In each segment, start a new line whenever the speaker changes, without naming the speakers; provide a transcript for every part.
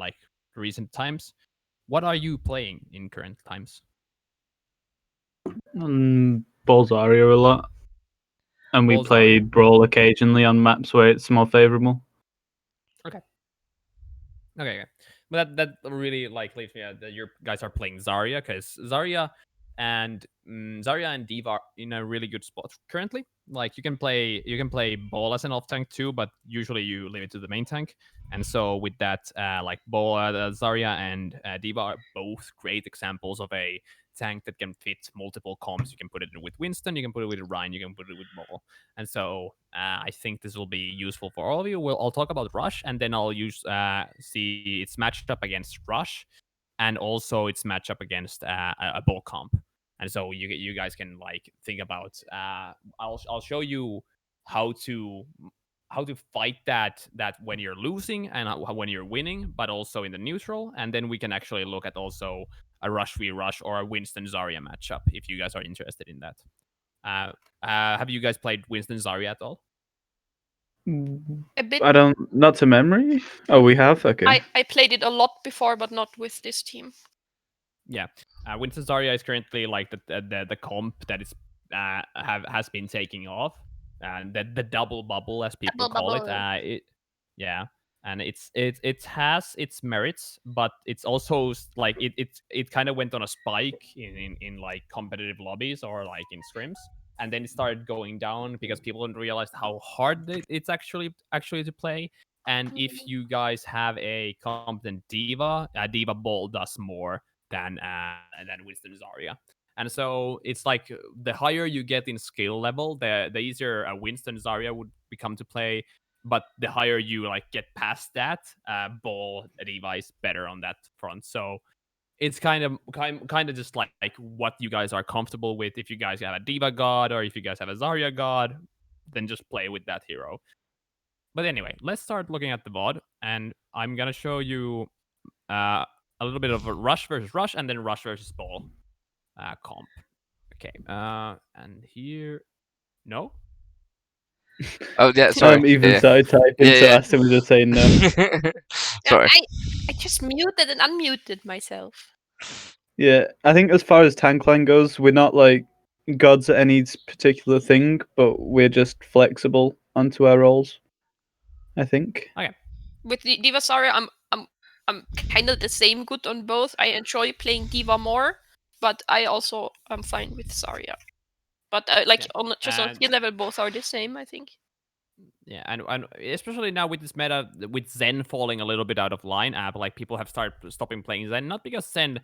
like recent times. What are you playing in current times?
Balzaria a lot, and we play
Bolzaria.
Brawl occasionally on maps where it's more favourable.
Okay. Okay. But that really like leaves me that you guys are playing Zarya, because Zarya and Diva are in a really good spot currently. Like you can play Ball as an off tank too, but usually you leave it to the main tank. And so with that, like Ball, Zarya and Diva are both great examples of a tank that can fit multiple comps. You can put it with Winston, you can put it with Ryan, you can put it with Ball. And so I think this will be useful for all of you. I'll talk about Rush, and then I'll use see its matchup against Rush, and also its matchup against a Ball comp. And so you guys can like think about. I'll show you how to fight that when you're losing and when you're winning, but also in the neutral. And then we can actually look at also a Rush v Rush or a Winston Zarya matchup if you guys are interested in that. Have you guys played Winston Zarya at all?
A bit.
I don't, not to memory. Oh, we have. Okay.
I played it a lot before, but not with this team.
Yeah, Winston Zarya is currently like the comp that is has been taking off, and the double bubble as people call it. Yeah, and it has its merits, but it's also like it kind of went on a spike in like competitive lobbies or like in scrims, and then it started going down because people didn't realize how hard it's actually to play. And if you guys have a competent diva, diva ball does more than Winston Zarya. And so it's like the higher you get in skill level, the easier a Winston Zarya would become to play. But the higher you like get past that, Ball Diva is better on that front. So it's kind of just like what you guys are comfortable with. If you guys have a Diva God or if you guys have a Zarya God, then just play with that hero. But anyway, let's start looking at the VOD, and I'm gonna show you uh, a little bit of a Rush versus Rush, and then Rush versus Ball comp. Okay, and here, no.
Oh yeah, sorry.
Even so typing, so asked him to say no.
Sorry.
I just muted and unmuted myself.
Yeah, I think as far as tank line goes, we're not like gods at any particular thing, but we're just flexible onto our roles, I think.
Okay.
With the Diva Zarya, I'm kind of the same good on both. I enjoy playing Diva more, but I also am fine with Zarya. But on skill level, both are the same, I think.
Yeah, and especially now with this meta, with Zen falling a little bit out of line, like people have started stopping playing Zen, not because Zen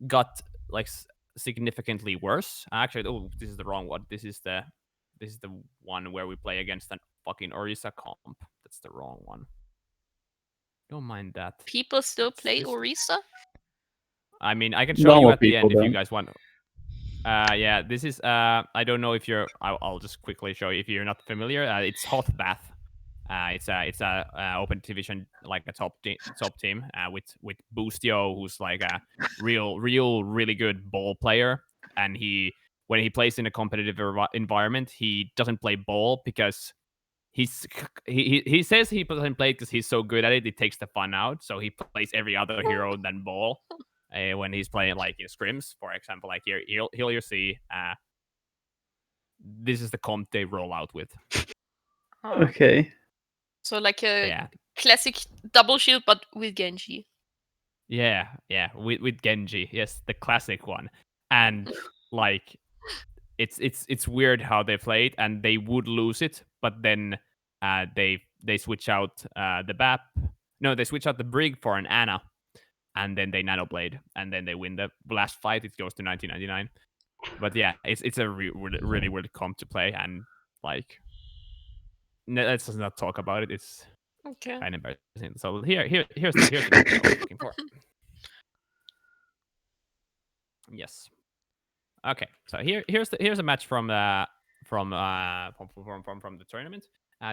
got like significantly worse. Actually, oh, this is the wrong one. This is the one where we play against an fucking Orisa comp. That's the wrong one. Don't mind that.
People still play Orisa?
I mean, I can show you at the end if you guys want. Yeah, this is. I don't know if you're. I'll just quickly show you if you're not familiar. It's Hoth Bath. It's a open division, like a top team with Boostio, who's like a really good ball player. And when he plays in a competitive environment, he doesn't play ball because he says he doesn't play because he's so good at it. It takes the fun out. So he plays every other hero than ball when he's playing like in scrims, for example. Like here, you'll see. This is the comp they roll out with.
Okay.
So like a classic double shield, but with Genji.
Yeah, with Genji. Yes, the classic one. And like, it's weird how they play it, and they would lose it, but then they switch out the BAP. No, they switch out the Brig for an Ana, and then they nano blade, and then they win the last fight. It goes to 1999. But yeah, it's a really weird comp to play, and like, let's just not talk about it. It's
okay.
kind of embarrassing. So here's the comp I was looking for. Yes. Okay. So here's a match from the tournament.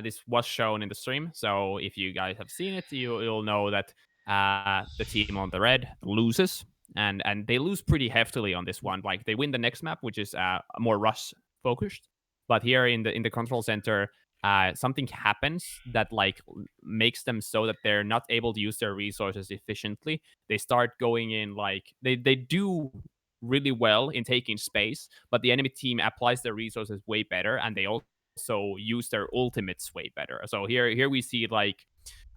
This was shown in the stream. So if you guys have seen it, you'll know that the team on the red loses, and they lose pretty heftily on this one. Like, they win the next map, which is more rush focused. But here in the control center, something happens that like makes them so that they're not able to use their resources efficiently. They start going in like they do really well in taking space, but the enemy team applies their resources way better, and they also use their ultimates way better. So here we see like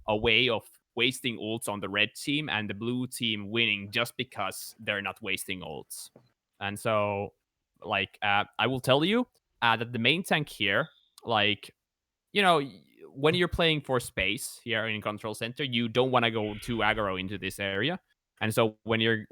a way of wasting ults on the red team and the blue team winning just because they're not wasting ults. And so like I will tell you that the main tank here, like, you know, when you're playing for space here in control center, you don't want to go too aggro into this area. And so when you're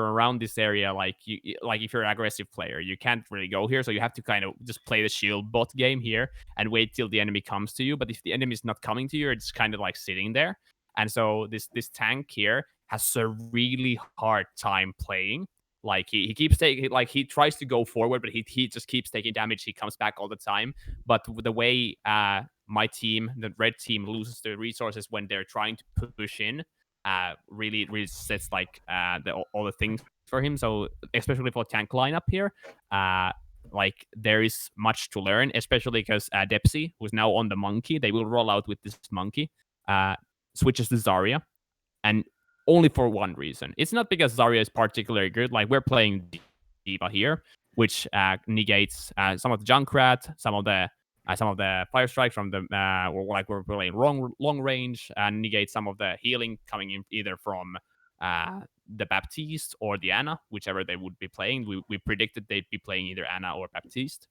around this area, like like if you're an aggressive player, you can't really go here. So you have to kind of just play the shield bot game here and wait till the enemy comes to you. But if the enemy is not coming to you, it's kind of like sitting there. And so this tank here has a really hard time playing. Like he keeps taking, like he tries to go forward, but he just keeps taking damage. He comes back all the time. But the way my team, the red team, loses their resources when they're trying to push in, really sets like all the things for him. So especially for tank lineup here, like there is much to learn, especially because Depsy, who's now on the monkey, they will roll out with this monkey, switches to Zarya, and only for one reason. It's not because Zarya is particularly good. Like we're playing D.Va here, which negates some of the Junkrat, some of the fire strike from the like we're playing long range, and negate some of the healing coming in either from the Baptiste or the Ana, whichever they would be playing. We predicted they'd be playing either Ana or Baptiste.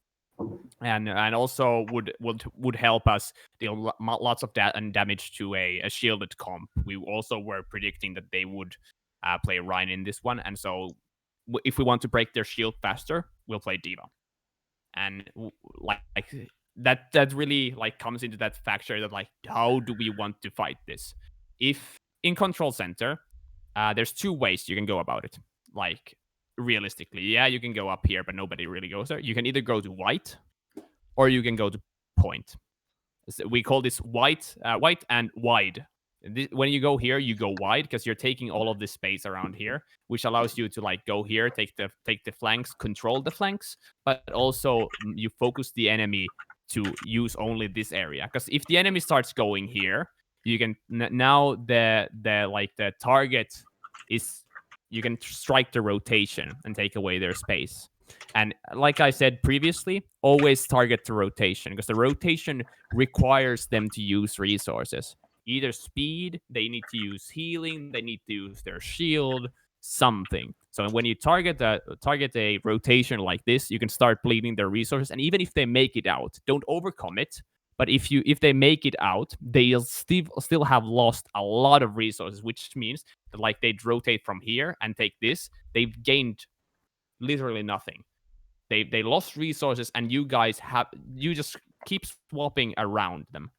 And also would help us deal lots of damage to a shielded comp. We also were predicting that they would play Ryan in this one, and so if we want to break their shield faster, we'll play D.Va. And like that really like comes into that factor that like how do we want to fight this? If in control center, there's two ways you can go about it. Like realistically, yeah, you can go up here, but nobody really goes there. You can either go to white, or you can go to point. So we call this white and wide. When you go here, you go wide because you're taking all of this space around here, which allows you to like go here, take the flanks, control the flanks, but also you focus the enemy to use only this area. Because if the enemy starts going here, you can now the target is, you can strike the rotation and take away their space. And like I said previously, always target the rotation, because the rotation requires them to use resources. Either speed, they need to use healing, they need to use their shield, something. So when you target a rotation like this, you can start bleeding their resources. And even if they make it out, don't overcommit. But if they make it out, they'll still have lost a lot of resources, which means that like they'd rotate from here and take this, they've gained literally nothing. They lost resources, and you just keep swapping around them.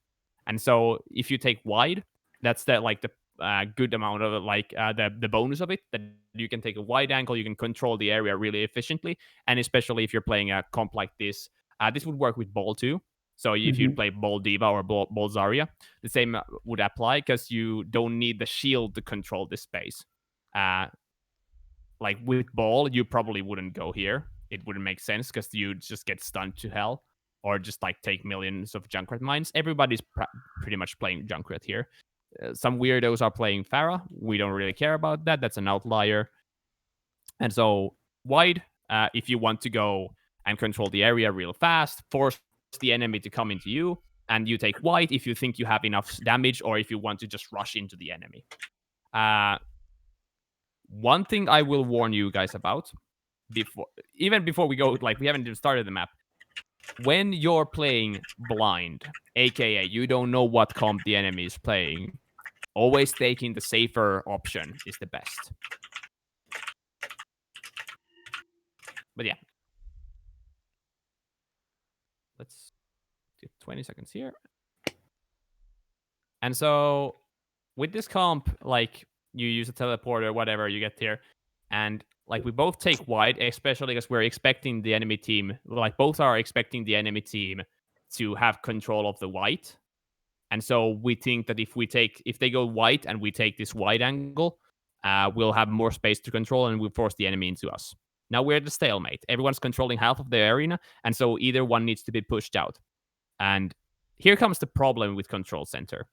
And so if you take wide, that's the good amount of the bonus of it, that you can take a wide angle, you can control the area really efficiently. And especially if you're playing a comp like this would work with ball too. So if you play ball D.Va or ball Zarya, the same would apply, because you don't need the shield to control this space. Like with ball, you probably wouldn't go here. It wouldn't make sense because you just get stunned to hell, or just like take millions of Junkrat mines. Everybody's pretty much playing Junkrat here. Some weirdos are playing Pharah. We don't really care about that. That's an outlier. And so wide, if you want to go and control the area real fast, force the enemy to come into you, and you take white if you think you have enough damage, or if you want to just rush into the enemy. One thing I will warn you guys about, before we go, like we haven't even started the map. When you're playing blind, aka you don't know what comp the enemy is playing, always taking the safer option is the best. But yeah. Let's get 20 seconds here. And so with this comp, like you use a teleporter, whatever, you get here, and like we both take wide, especially because we're expecting the enemy team, like both are expecting the enemy team to have control of the white. And so we think that if they go white and we take this wide angle, we'll have more space to control, and we'll force the enemy into us. Now we're at the stalemate. Everyone's controlling half of the arena, and so either one needs to be pushed out. And here comes the problem with control center.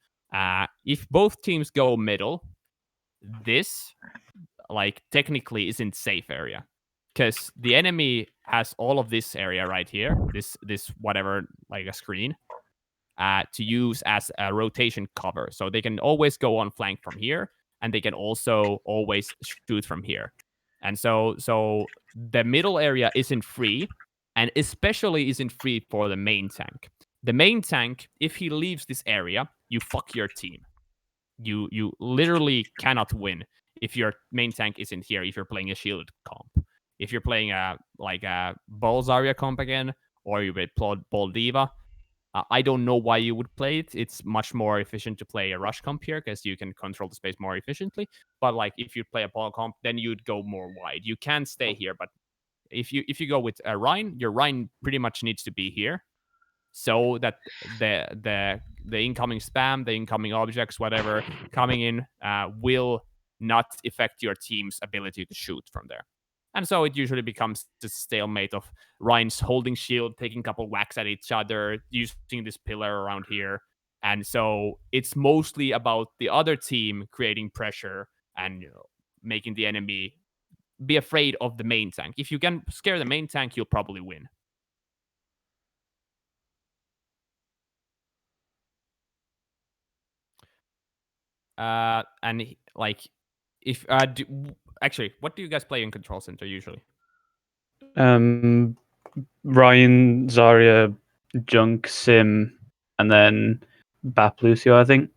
If both teams go middle, this like technically isn't safe area, because the enemy has all of this area right here, this whatever, like a screen, to use as a rotation cover. So they can always go on flank from here, and they can also always shoot from here. And so the middle area isn't free, and especially isn't free for the main tank. The main tank, if he leaves this area, you fuck your team. You literally cannot win if your main tank isn't here, if you're playing a shielded comp. If you're playing a Ball Zarya comp again, or you would play Ball Diva, I don't know why you would play it. It's much more efficient to play a rush comp here because you can control the space more efficiently. But like if you play a ball comp, then you'd go more wide. You can stay here, but if you go with a Rhine, your Rhine pretty much needs to be here, so that the incoming spam, the incoming objects, whatever coming in, will not affect your team's ability to shoot from there. And so it usually becomes this stalemate of Rhines holding shield, taking a couple whacks at each other, using this pillar around here. And so it's mostly about the other team creating pressure and making the enemy be afraid of the main tank. If you can scare the main tank, you'll probably win. And like, if actually, what do you guys play in control center usually?
Ryan, Zarya, Junk, Sim, and then Bap Lucio, I think,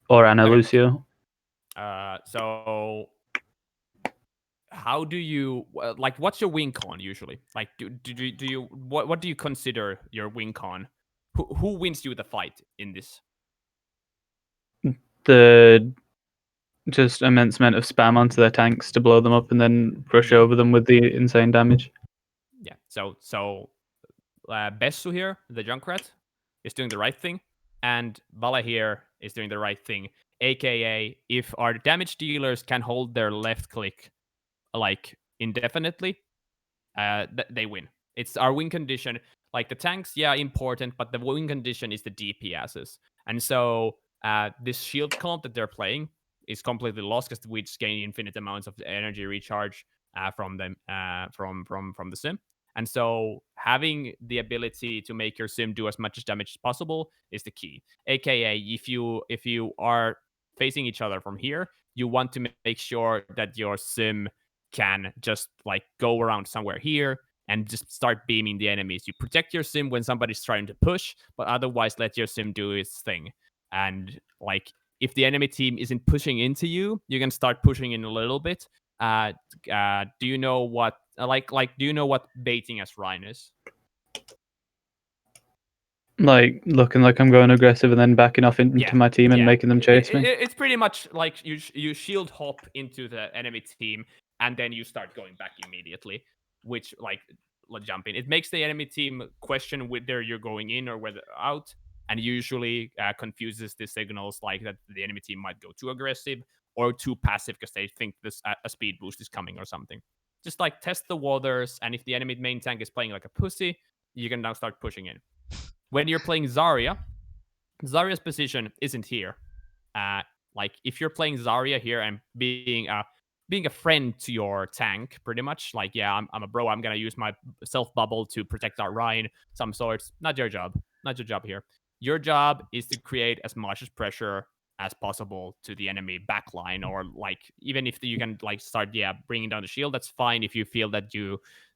or Ana Lucio.
So how do you like? What's your win con usually? Like, do you what do you consider your win con? Who wins you the fight in this?
The just immense amount of spam onto their tanks to blow them up and then rush over them with the insane damage.
Yeah. So Bessu here, the Junkrat, is doing the right thing, and Bala here is doing the right thing. AKA, if our damage dealers can hold their left click like indefinitely, they win. It's our win condition. Like the tanks, yeah, important, but the win condition is the DPSs. And so this shield comp that they're playing is completely lost because we just gain infinite amounts of energy recharge from them from the sim. And so having the ability to make your sim do as much damage as possible is the key. AKA, if you are facing each other from here, you want to make sure that your sim can just like go around somewhere here and just start beaming the enemies. You protect your sim when somebody's trying to push, but otherwise let your sim do its thing. And like if the enemy team isn't pushing into you, you can start pushing in a little bit. Do you know what do you know what baiting as Rhine is?
Like looking like I'm going aggressive and then backing off into my team and making them chase me.
It's pretty much like you shield hop into the enemy team and then you start going back immediately, which like jump in. It makes the enemy team question whether you're going in or whether out, and usually confuses the signals like that the enemy team might go too aggressive or too passive because they think this a speed boost is coming or something. Just like test the waters, and if the enemy main tank is playing like a pussy, you can now start pushing in. When you're playing Zarya, Zarya's position isn't here. Like if you're playing Zarya here and being a friend to your tank, pretty much like, yeah, I'm a bro, I'm gonna use my self bubble to protect our Rhine, some sorts. Not your job. Not your job here. Your job is to create as much pressure as possible to the enemy backline, or like even if you can like start bringing down the shield, that's fine. If you feel that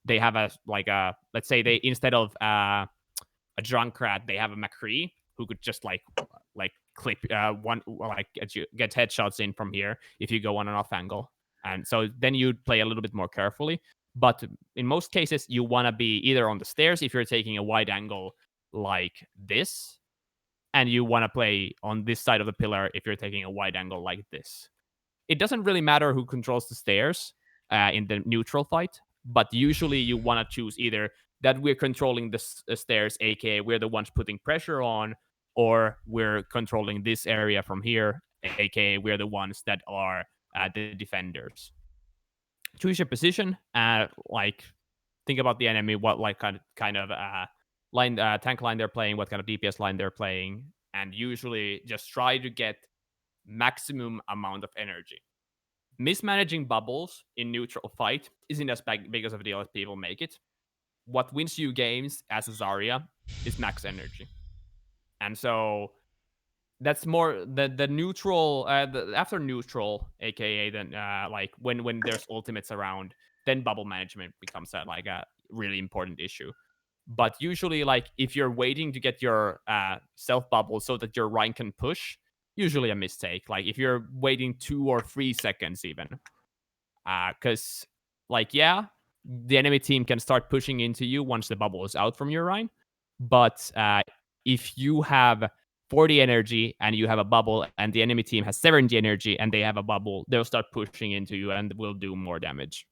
they have a let's say they instead of a Drunkrat, they have a McCree who could just like clip one, like get headshots in from here if you go on an off angle. And so then you'd play a little bit more carefully. But in most cases, you want to be either on the stairs if you're taking a wide angle like this, and you want to play on this side of the pillar if you're taking a wide angle like this. It doesn't really matter who controls the stairs in the neutral fight, but usually you want to choose either that we're controlling the stairs, aka we're the ones putting pressure on, or we're controlling this area from here, aka we're the ones that are the defenders. Choose your position, like think about the enemy, what like kind of tank line they're playing, what kind of DPS line they're playing, and usually just try to get maximum amount of energy. Mismanaging bubbles in neutral fight isn't as big of a deal as people make it. What wins you games as a Zarya is max energy. And so that's more the neutral after neutral, aka then like when there's ultimates around, then bubble management becomes like a really important issue. But usually, like if you're waiting to get your self bubble so that your Rhine can push, usually a mistake. Like if you're waiting 2 or 3 seconds even, because like the enemy team can start pushing into you once the bubble is out from your Rhine. But if you have 40 energy and you have a bubble, and the enemy team has 70 energy and they have a bubble, they'll start pushing into you and will do more damage.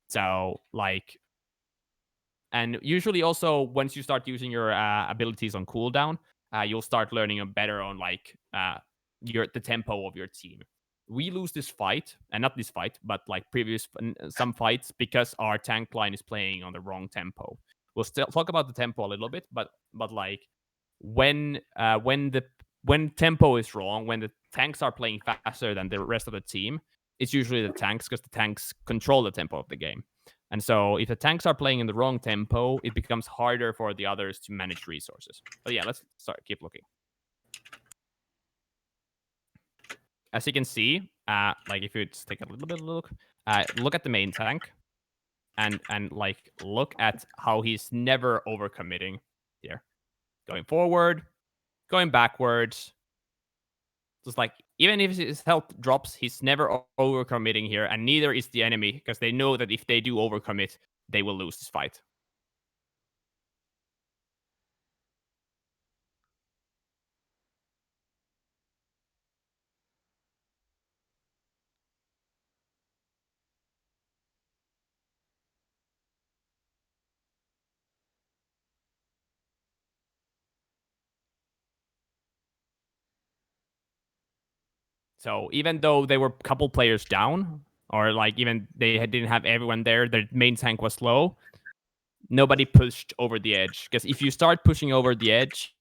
So like, and usually also once you start using your abilities on cooldown, you'll start learning better on like the tempo of your team. We lose this fight, and not this fight, but like some fights, because our tank line is playing on the wrong tempo. We'll still talk about the tempo a little bit, but like when tempo is wrong, when the tanks are playing faster than the rest of the team, it's usually the tanks, because the tanks control the tempo of the game. And so if the tanks are playing in the wrong tempo, it becomes harder for the others to manage resources. But yeah, let's keep looking. As you can see, like if you just take a little bit of a look at the main tank, and like look at how he's never overcommitting here. Going forward, going backwards. Just like, even if his health drops, he's never overcommitting here, and neither is the enemy, because they know that if they do overcommit, they will lose this fight. So even though they were a couple players down, or like even they didn't have everyone there, their main tank was low, nobody pushed over the edge. Because if you start pushing over the edge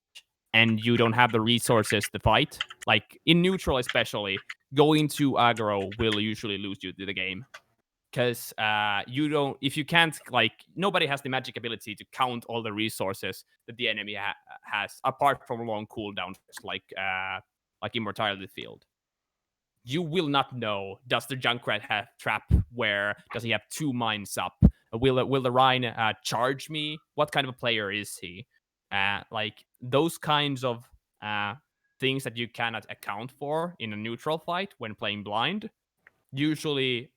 and you don't have the resources to fight, like in neutral especially, going to aggro will usually lose you the game. Because if you can't, like, nobody has the magic ability to count all the resources that the enemy has, apart from long cooldowns like Immortality Field. You will not know, does the Junkrat have trap? Where does he have 2 mines up? Will the Rhine charge me? What kind of a player is he? Like those kinds of things that you cannot account for in a neutral fight when playing blind usually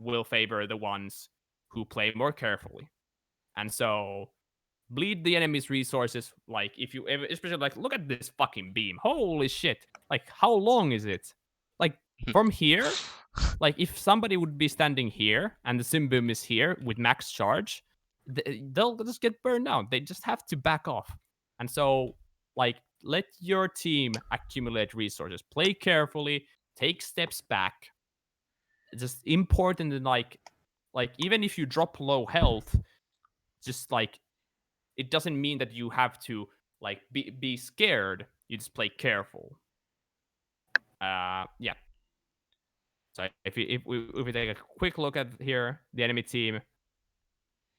will favor the ones who play more carefully. And so bleed the enemy's resources. Like if you ever, especially like, look at this fucking beam. Holy shit. Like how long is it? Like from here, like if somebody would be standing here and the sim boom is here with max charge, they'll just get burned out. They just have to back off. And so like let your team accumulate resources. Play carefully, take steps back. It's just important. And like even if you drop low health, just like it doesn't mean that you have to like be scared. You just play careful. Yeah. So if we take a quick look at here, the enemy team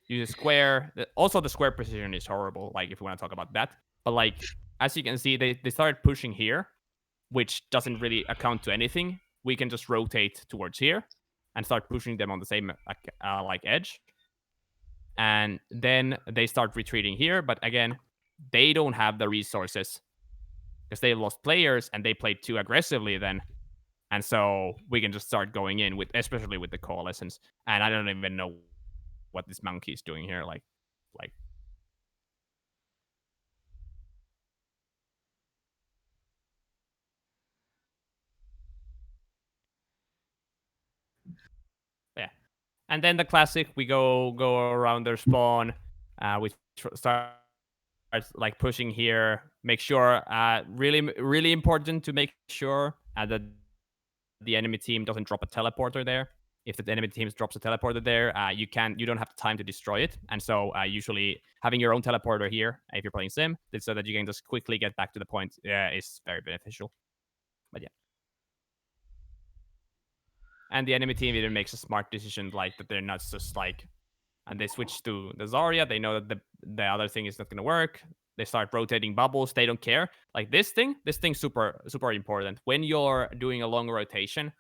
uses square. Also, the square precision is horrible. Like if we want to talk about that, but like as you can see, they started pushing here, which doesn't really account to anything. We can just rotate towards here and start pushing them on the same like edge. And then they start retreating here, but again, they don't have the resources because they lost players and they played too aggressively then. And so we can just start going in with, especially with the coalescence. And I don't even know what this monkey is doing here. Like. Yeah. And then the classic, we go around their spawn. We start like pushing here. Make sure, really important to make sure that the enemy team doesn't drop a teleporter there. if the enemy team drops a teleporter there, you don't have the time to destroy it. And so usually having your own teleporter here, if you're playing Sim, so that you can just quickly get back to the point, is very beneficial. But yeah. And the enemy team even makes a smart decision, like that they're not just like, and they switch to the Zarya. They know that the other thing is not going to work. They start rotating bubbles. They don't care. Like this thing super important. When you're doing a long rotation,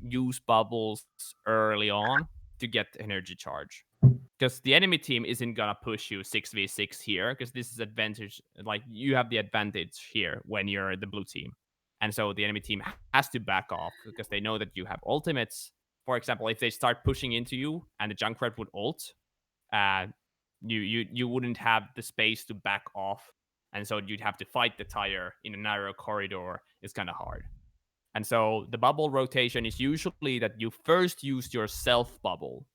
use bubbles early on to get energy charge. Because the enemy team isn't gonna push you 6v6 here, because this is advantage. Like you have the advantage here when you're the blue team, and so the enemy team has to back off because they know that you have ultimates. For example, if they start pushing into you and the Junkrat would ult, you wouldn't have the space to back off, and so you'd have to fight the tire in a narrow corridor. It's kind of hard. And so the bubble rotation is usually that you first use your self bubble.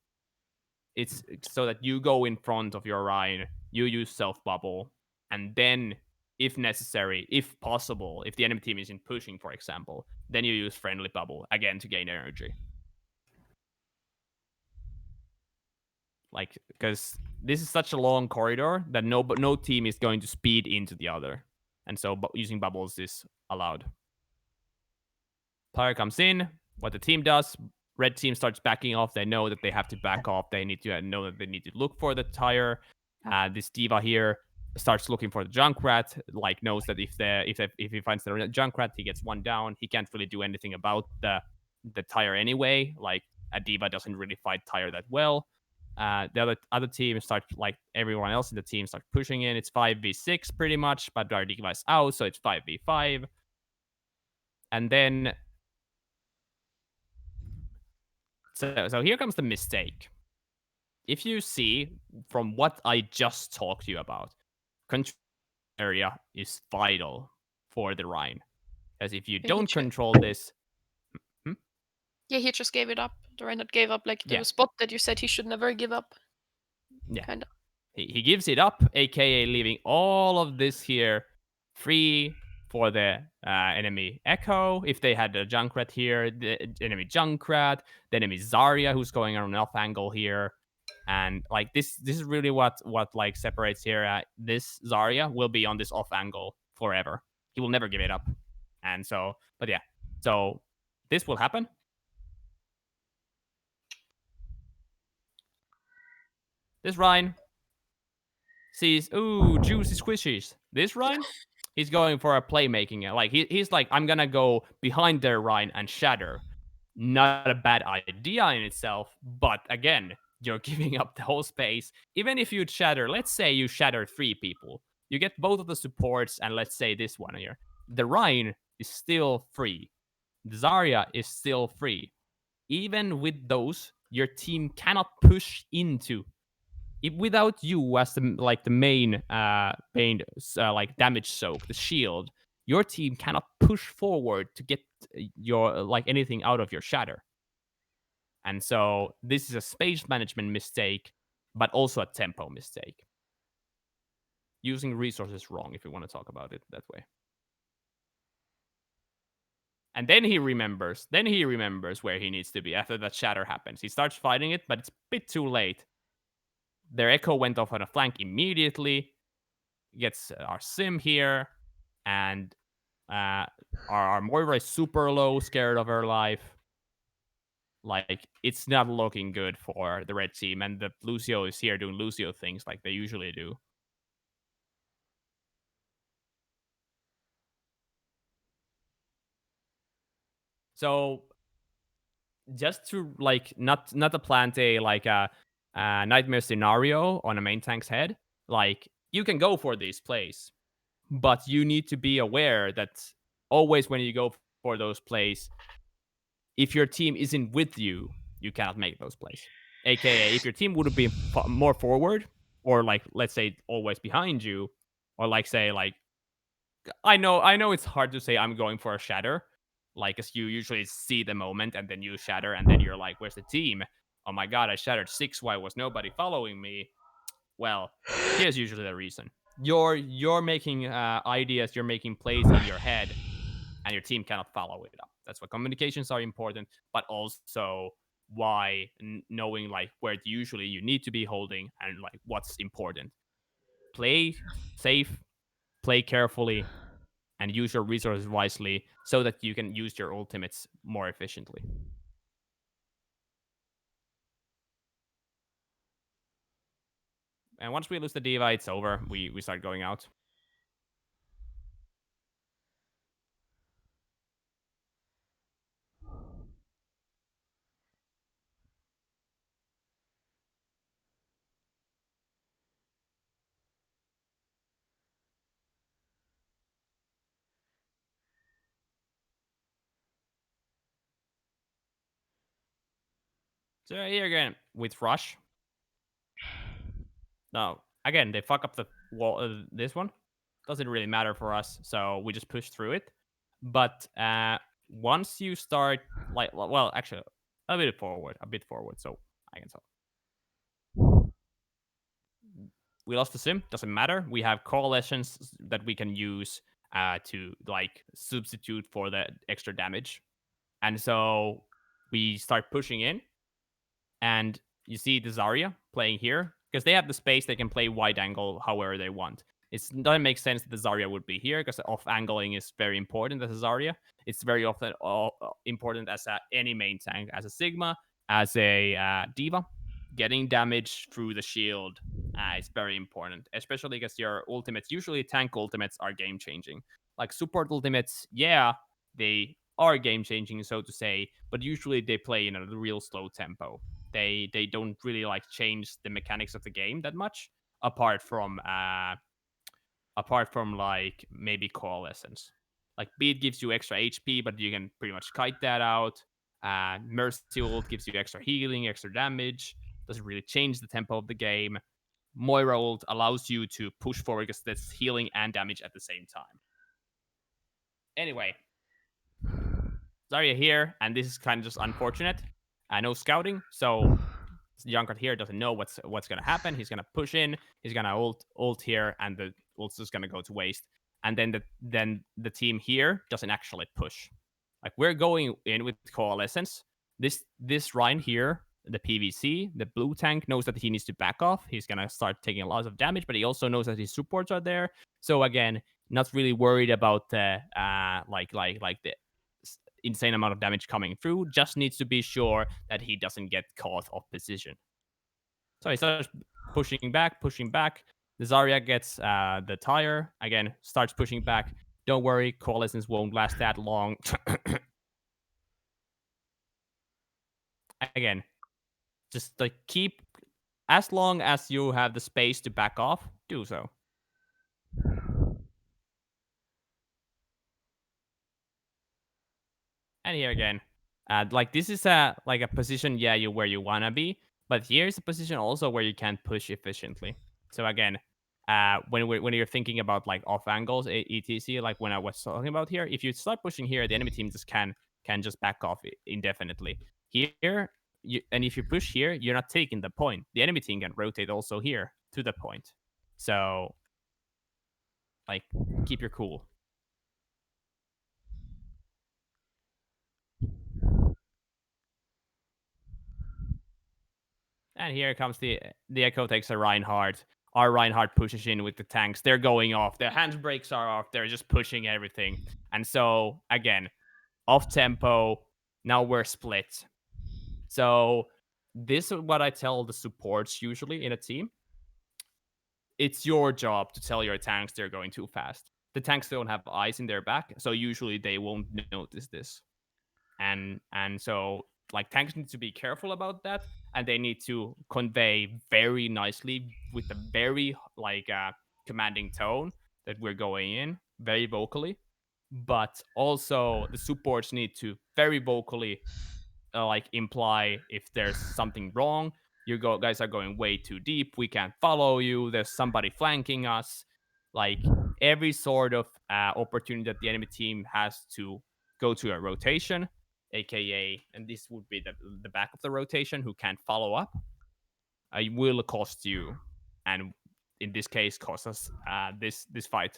It's so that you go in front of your Rhine, you use self bubble, and then, if necessary, if possible, if the enemy team isn't pushing, for example, then you use friendly bubble again to gain energy. Like, because this is such a long corridor that no team is going to speed into the other, and so using bubbles is allowed. Tire comes in. What the team does, red team starts backing off. They know that they have to back off. They need to know that they need to look for the tire. This D.Va here starts looking for the Junkrat. Like knows that if he finds the Junkrat, he gets one down. He can't really do anything about the tire anyway. Like a D.Va doesn't really fight tire that well. The other team starts, like everyone else in the team, starts pushing in. It's 5v6 pretty much, but our D.Va is out, so it's 5v5. And then So here comes the mistake. If you see from what I just talked to you about, control area is vital for the Rhine. As if you don't control this...
Yeah, he just gave it up. The Reinhardt gave up like the spot that you said he should never give up.
Yeah.
Kind of.
He gives it up, aka leaving all of this here free for the enemy Echo. If they had a Junkrat here, the enemy Junkrat, the enemy Zarya, who's going on an off angle here. And like this is really what like separates here. This Zarya will be on this off angle forever. He will never give it up. And so, but yeah, so this will happen. This Rhine sees, ooh, juicy squishies. This Rhine, he's going for a playmaking. Like he's like, I'm gonna go behind their Rhine and shatter. Not a bad idea in itself, but again, you're giving up the whole space. Even if you'd shatter, let's say you shatter 3 people, you get both of the supports, and let's say this one here. The Rhine is still free. The Zarya is still free. Even with those, your team cannot push into. Without you as the main like damage soak, the shield, your team cannot push forward to get your like anything out of your shatter. And so this is a space management mistake, but also a tempo mistake. Using resources wrong, if you want to talk about it that way. And then he remembers where he needs to be after that shatter happens. He starts fighting it, but it's a bit too late. Their Echo went off on a flank immediately. Gets our Sim here, and our Moira is super low, scared of her life. Like, it's not looking good for the red team, and the Lucio is here doing Lucio things like they usually do. So, just to like not to plant a like a nightmare scenario on a main tank's head, like you can go for these plays, but you need to be aware that always when you go for those plays, if your team isn't with you, you cannot make those plays. AKA, if your team would be more forward, or like let's say always behind you, or like say like I know it's hard to say I'm going for a shatter, like as you usually see the moment and then you shatter and then you're like, where's the team? Oh my god, I shattered 6. Why was nobody following me? Well, here's usually the reason. You're making ideas, you're making plays in your head, and your team cannot follow it up. That's why communications are important, but also why, knowing like where usually you need to be holding and like what's important. Play safe, play carefully, and use your resources wisely so that you can use your ultimates more efficiently. And once we lose the D.Va, it's over. We start going out. So here again with Rush. No, again they fuck up the wall. This one doesn't really matter for us, so we just push through it. But once you start like, well, actually a bit forward, so I can tell. We lost the sim, doesn't matter. We have coalitions that we can use to like substitute for the extra damage, and so we start pushing in. And you see the Zarya playing here because they have the space. They can play wide angle however they want. It doesn't make sense that the Zarya would be here because off angling is very important as a Zarya. It's very often important as any main tank, as a Sigma, as a D.Va. Getting damage through the shield is very important, especially because your ultimates, usually tank ultimates, are game changing. Like support ultimates, yeah, they are game changing, so to say, but usually they play in a real slow tempo. They don't really like change the mechanics of the game that much, apart from like maybe coalescence. Like Beat gives you extra HP, but you can pretty much kite that out. Mercy ult gives you extra healing, extra damage. Doesn't really change the tempo of the game. Moira ult allows you to push forward because that's healing and damage at the same time. Anyway, Zarya here, and this is kind of just unfortunate. No scouting, so Junkrat here doesn't know what's gonna happen. He's gonna push in. He's gonna ult here, and the ult's just gonna go to waste. And then the team here doesn't actually push. Like we're going in with coalescence. This Rhine here, the PVC, the blue tank knows that he needs to back off. He's gonna start taking a lot of damage, but he also knows that his supports are there. So again, not really worried about the like the insane amount of damage coming through. Just needs to be sure that he doesn't get caught off position. So he starts pushing back. The Zarya gets the tire. Again, starts pushing back. Don't worry, coalescence won't last that long. Again, just like keep, as long as you have the space to back off, do so. And here again, like this is a position, yeah, where you wanna be, but here's a position also where you can push efficiently. So again, when you're thinking about like off angles, etc, like when I was talking about here, if you start pushing here, the enemy team just can just back off indefinitely. Here, and if you push here, you're not taking the point. The enemy team can rotate also here to the point. So, like, keep your cool. And here comes the Echo takes a Reinhardt. Our Reinhardt pushes in with the tanks. They're going off. Their handbrakes are off. They're just pushing everything. And so, again, off tempo. Now we're split. So, this is what I tell the supports usually in a team. It's your job to tell your tanks they're going too fast. The tanks don't have eyes in their back, so usually they won't notice this. And so like tanks need to be careful about that, and they need to convey very nicely with a very like commanding tone that we're going in very vocally, but also the supports need to very vocally like imply if there's something wrong. Guys are going way too deep. We can't follow you. There's somebody flanking us. Like every sort of opportunity that the enemy team has to go to a rotation, aka, and this would be the back of the rotation who can't follow up, will cost you, and in this case, cost us this fight.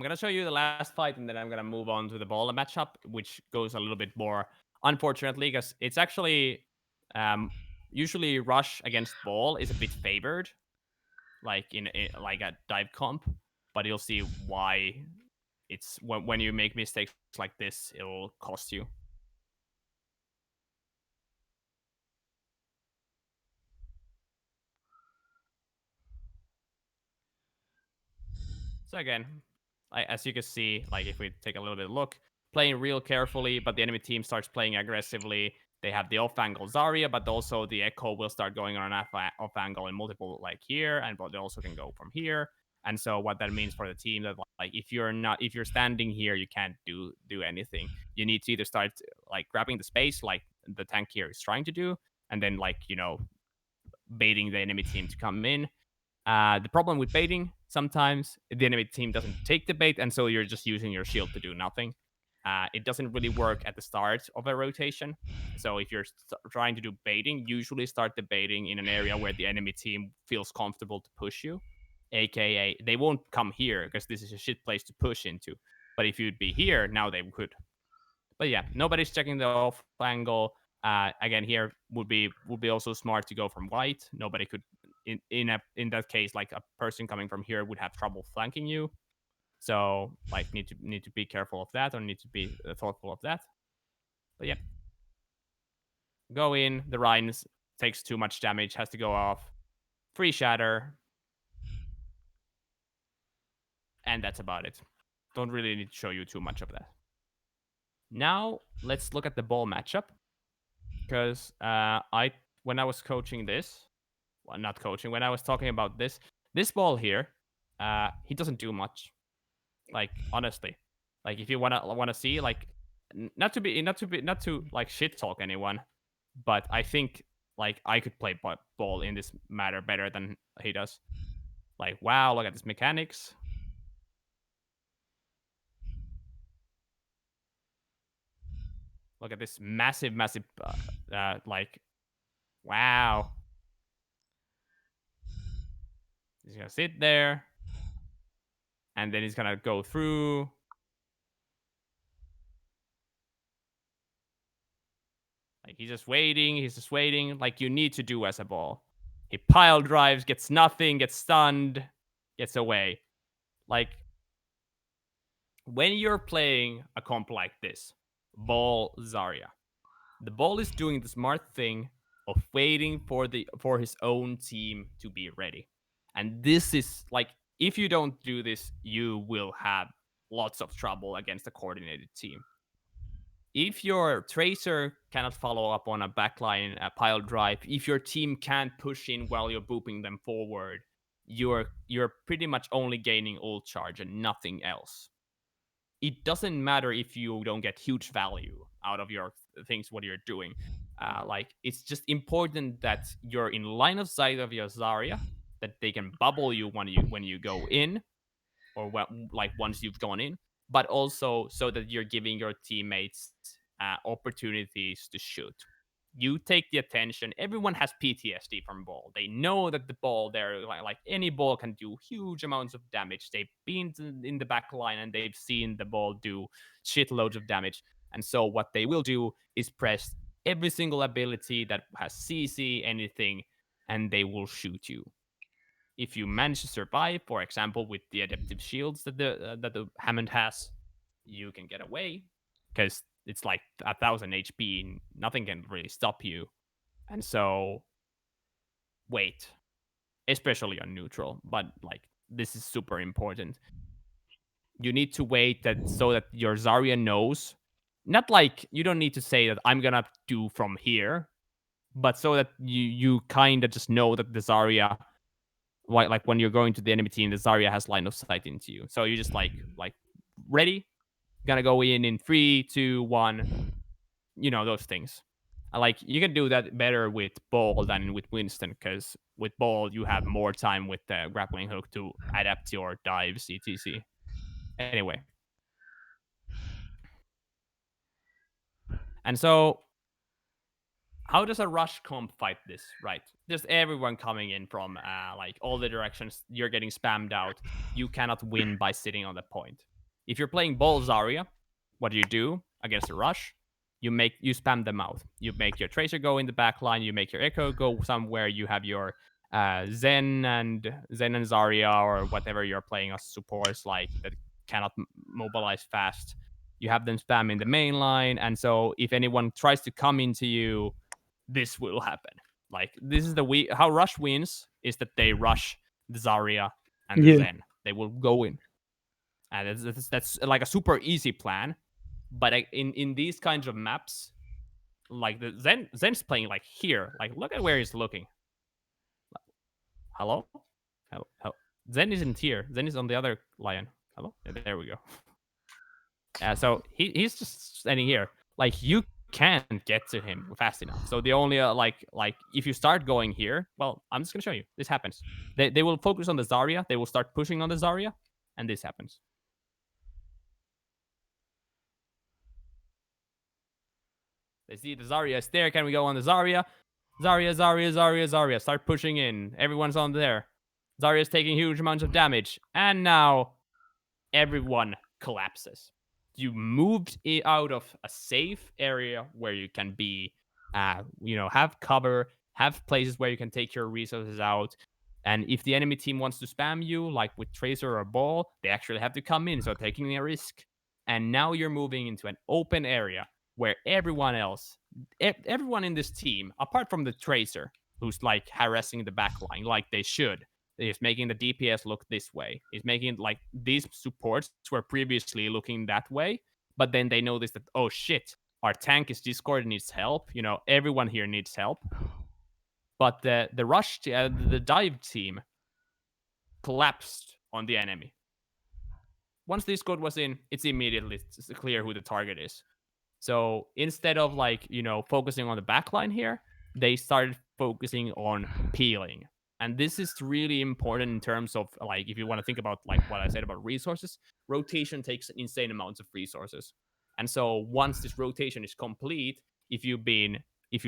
gonna show you the last fight, and then I'm gonna move on to the ball matchup, which goes a little bit more, unfortunately, because it's actually usually rush against ball is a bit favored, like in like a dive comp, but you'll see why it's when you make mistakes like this, it'll cost you. So again, as you can see, like if we take a little bit of look, playing real carefully, but the enemy team starts playing aggressively. They have the off-angle Zarya, but also the Echo will start going on an off-angle in multiple, like here, and but they also can go from here. And so what that means for the team that like if you're standing here, you can't do anything. You need to either start like grabbing the space, like the tank here is trying to do, and then like baiting the enemy team to come in. The problem with baiting, sometimes the enemy team doesn't take the bait, and so you're just using your shield to do nothing. It doesn't really work at the start of a rotation. So if you're trying to do baiting, usually start the baiting in an area where the enemy team feels comfortable to push you. AKA, they won't come here because this is a shit place to push into. But if you'd be here, now they could. But yeah, nobody's checking the off angle. Again, here would be also smart to go from white. Nobody could in that case, like a person coming from here would have trouble flanking you. So like need to be careful of that, or need to be thoughtful of that. But yeah, go in. The Rhine takes too much damage, has to go off. Free shatter, and that's about it. Don't really need to show you too much of that. Now let's look at the ball matchup, because when I was coaching this, well, not coaching, when I was talking about this ball here, he doesn't do much. Like honestly, like if you wanna see, like not to like shit talk anyone, but I think like I could play ball in this matter better than he does. Like wow, look at this mechanics. Look at this massive like wow. He's gonna sit there, and then he's gonna go through. Like he's just waiting, like you need to do as a ball. He pile drives, gets nothing, gets stunned, gets away. Like when you're playing a comp like this, ball Zarya, the ball is doing the smart thing of waiting for his own team to be ready. And this is like, if you don't do this, you will have lots of trouble against a coordinated team. If your tracer cannot follow up on a backline, a pile drive, if your team can't push in while you're booping them forward, you're pretty much only gaining ult charge and nothing else. It doesn't matter if you don't get huge value out of your things, what you're doing. Like it's just important that you're in line of sight of your Zarya, that they can bubble you when you go in, or like once you've gone in, but also so that you're giving your teammates opportunities to shoot. You take the attention. Everyone has PTSD from ball. They know that the ball there, like any ball, can do huge amounts of damage. They've been in the back line and they've seen the ball do shitloads of damage. And so what they will do is press every single ability that has CC, anything, and they will shoot you. If you manage to survive, for example, with the adaptive shields that the Hammond has, you can get away because it's like 1,000 HP and nothing can really stop you. And so wait, especially on neutral, but like this is super important. You need to wait that so that your Zarya knows. Not like you don't need to say that I'm gonna do from here, but so that you kind of just know that the Zarya, like when you're going to the enemy team, the Zarya has line of sight into you. So you just like ready, gonna go in 3, 2, 1. You know those things. Like you can do that better with ball than with Winston, because with ball you have more time with the grappling hook to adapt your dives, etc. Anyway, and so how does a rush comp fight this? Right, just everyone coming in from like all the directions. You're getting spammed out. You cannot win by sitting on the point. If you're playing Ball Zarya, what do you do against a rush? You spam them out. You make your Tracer go in the back line. You make your Echo go somewhere. You have your Zen and Zarya or whatever you're playing as supports like that cannot mobilize fast. You have them spam in the main line, and so if anyone tries to come into you, this will happen. Like this is how Rush wins is that they rush the Zarya and the Zen. They will go in, and that's like a super easy plan. But in these kinds of maps, like the Zen's playing like here. Like look at where he's looking. Hello? Hello? Zen isn't here. Zen is on the other lion. Hello? Yeah, there we go. So he's just standing here. Like you can't get to him fast enough. So the only like if you start going here, well, I'm just gonna show you. This happens. They will focus on the Zarya. They will start pushing on the Zarya, and this happens. They see the Zarya is there. Can we go on the Zarya? Zarya. Start pushing in. Everyone's on there. Zarya is taking huge amounts of damage. And now everyone collapses. You moved it out of a safe area where you can be, have cover, have places where you can take your resources out. And if the enemy team wants to spam you, like with Tracer or Ball, they actually have to come in, so taking a risk. And now you're moving into an open area where everyone in this team, apart from the Tracer, who's like harassing the backline like they should, is making the DPS look this way. Is making like these supports were previously looking that way, but then they noticed that, oh shit, our tank is Discord, needs help. Everyone here needs help. But the rush, the dive team collapsed on the enemy. Once Discord was in, it's immediately clear who the target is. So instead of focusing on the backline here, they started focusing on peeling. And this is really important in terms of if you want to think about what I said about resources, rotation takes insane amounts of resources. And so once this rotation is complete, if you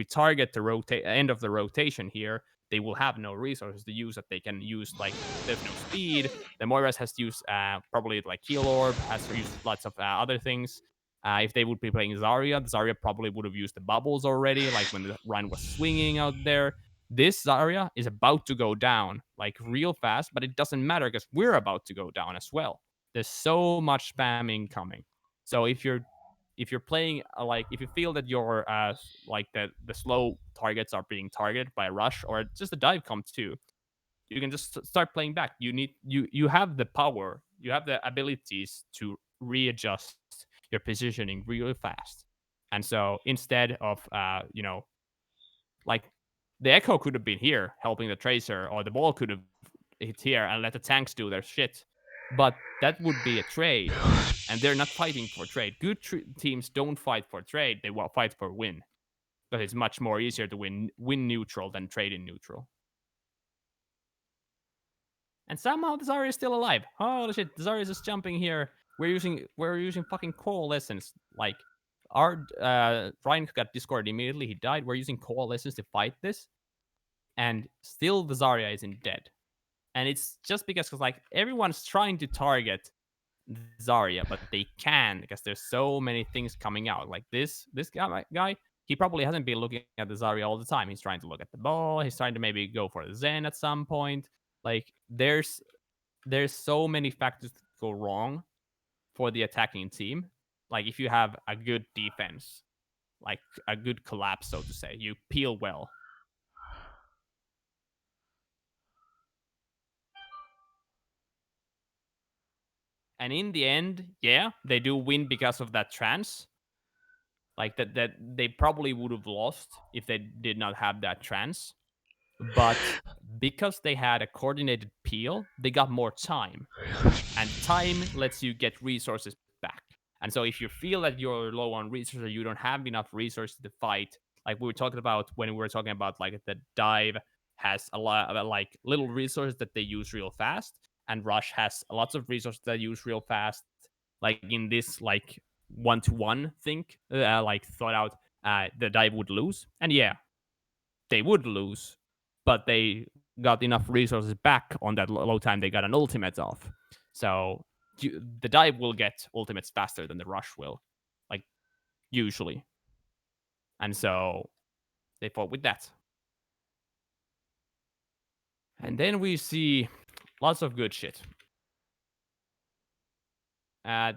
target the end of the rotation here, they will have no resources to use that they can use. There's no speed. The Moiras has to use probably Heal Orb, has to use lots of other things. If they would be playing Zarya probably would have used the bubbles already, when the Rhine was swinging out there. This Zarya is about to go down, real fast, but it doesn't matter because we're about to go down as well. There's so much spamming coming. So if you're playing, if you feel that your the slow targets are being targeted by a rush or just a dive comp too, you can just start playing back. You have the power, you have the abilities to readjust your positioning really fast. And so instead of the Echo could have been here helping the Tracer, or the Ball could have hit here and let the tanks do their shit, but that would be a trade, and they're not fighting for trade. Good teams don't fight for trade, they will fight for win, because it's much more easier to win neutral than trade in neutral. And somehow the Zarya is still alive. Holy shit, the Zarya is just jumping here. We're using fucking coalescence. Our Ryan got discarded immediately. He died. We're using coalescence to fight this, and still the Zarya isn't dead. And it's just because everyone's trying to target Zarya, but they can't because there's so many things coming out. This guy, he probably hasn't been looking at the Zarya all the time. He's trying to look at the Ball. He's trying to maybe go for the Zen at some point. There's so many factors that go wrong for the attacking team. If you have a good defense, a good collapse, so to say, you peel well. And in the end, yeah, they do win because of that trance. That they probably would have lost if they did not have that trance. But because they had a coordinated peel, they got more time. And time lets you get resources back. And so if you feel that you're low on resources, you don't have enough resources to fight, like we were talking about when we were talking about the dive has a lot of little resources that they use real fast, and Rush has lots of resources that use real fast. In this one-to-one thing, thought out the dive would lose. And yeah, they would lose, but they got enough resources back on that low time. They got an ultimate off. So the dive will get ultimates faster than the rush will, like usually. And so they fought with that. And then we see lots of good shit.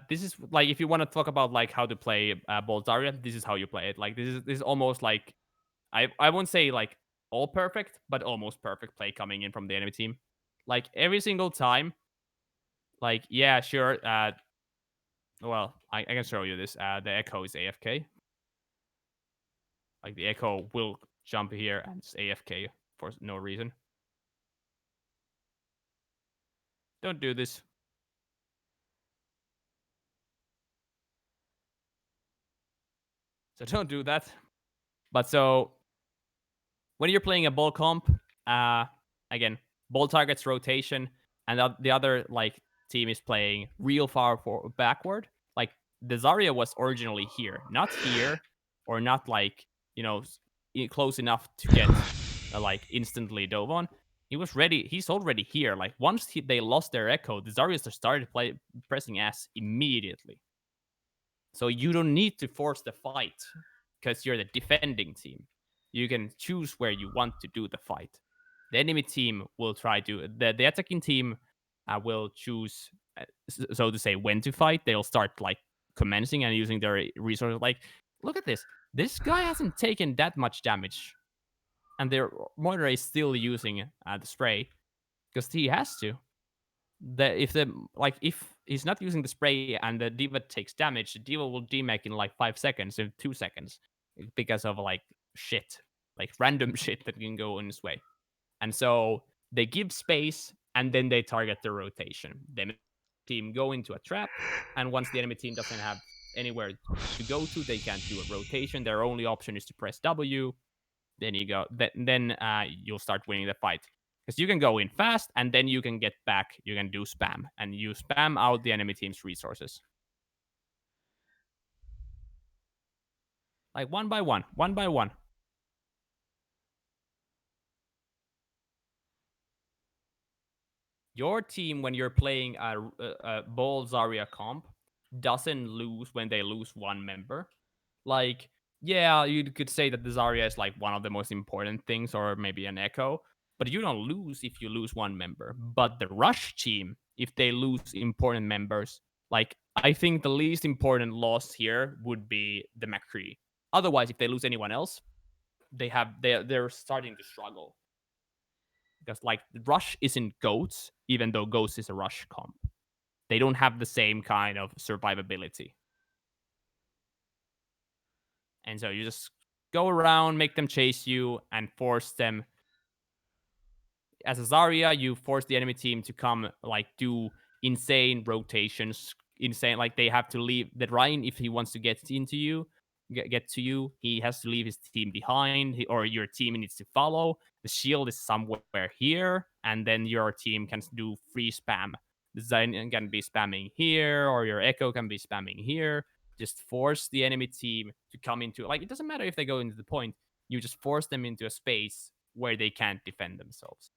This is like, if you want to talk about like how to play Bolzaria, this is how you play it. Like this is almost like, I won't say like all perfect, but almost perfect play coming in from the enemy team. Like every single time. Like, yeah, sure. Well, I can show you this. The Echo is AFK. Like the Echo will jump here and it's AFK for no reason. Don't do this. So don't do that. But so when you're playing a ball comp, again, ball targets rotation, and the other like team is playing real far backward. Like the Zarya was originally here, not here, or not like, you know, close enough to get like instantly dove on. He was ready. He's already here. Like once they lost their Echo, the Zarya started pressing S immediately. So you don't need to force the fight because you're the defending team. You can choose where you want to do the fight. The enemy team will try to, the attacking team will choose, so to say, when to fight. They'll start like commencing and using their resources. Like, look at this. This guy hasn't taken that much damage. And their Moira is still using the spray because he has to. If he's not using the spray and the diva takes damage, the diva will demech in like 5 seconds, in 2 seconds, because of like shit, like random shit that can go in his way. And so they give space and then they target the rotation. The enemy team go into a trap, and once the enemy team doesn't have anywhere to go to, they can't do a rotation. Their only option is to press W. Then you go. Then you'll start winning the fight. Because you can go in fast, and then you can get back. You can do spam, and you spam out the enemy team's resources. Like one by one, one by one. Your team, when you're playing a Ball Zarya comp, doesn't lose when they lose one member. Like, yeah, you could say that the Zarya is like one of the most important things, or maybe an Echo, but you don't lose if you lose one member. But the Rush team, if they lose important members, like I think the least important loss here would be the McCree. Otherwise, if they lose anyone else, they're starting to struggle. Because like Rush isn't Goats, even though Ghost is a Rush comp. They don't have the same kind of survivability. And so you just go around, make them chase you, and force them. As a Zarya, you force the enemy team to come, like, do insane rotations. Insane, like, they have to leave. The Ryan, if he wants to get into you, get to you, he has to leave his team behind, or your team needs to follow. The shield is somewhere here, and then your team can do free spam. The Zen can be spamming here, or your Echo can be spamming here. Just force the enemy team to come into, like, it doesn't matter if they go into the point, you just force them into a space where they can't defend themselves.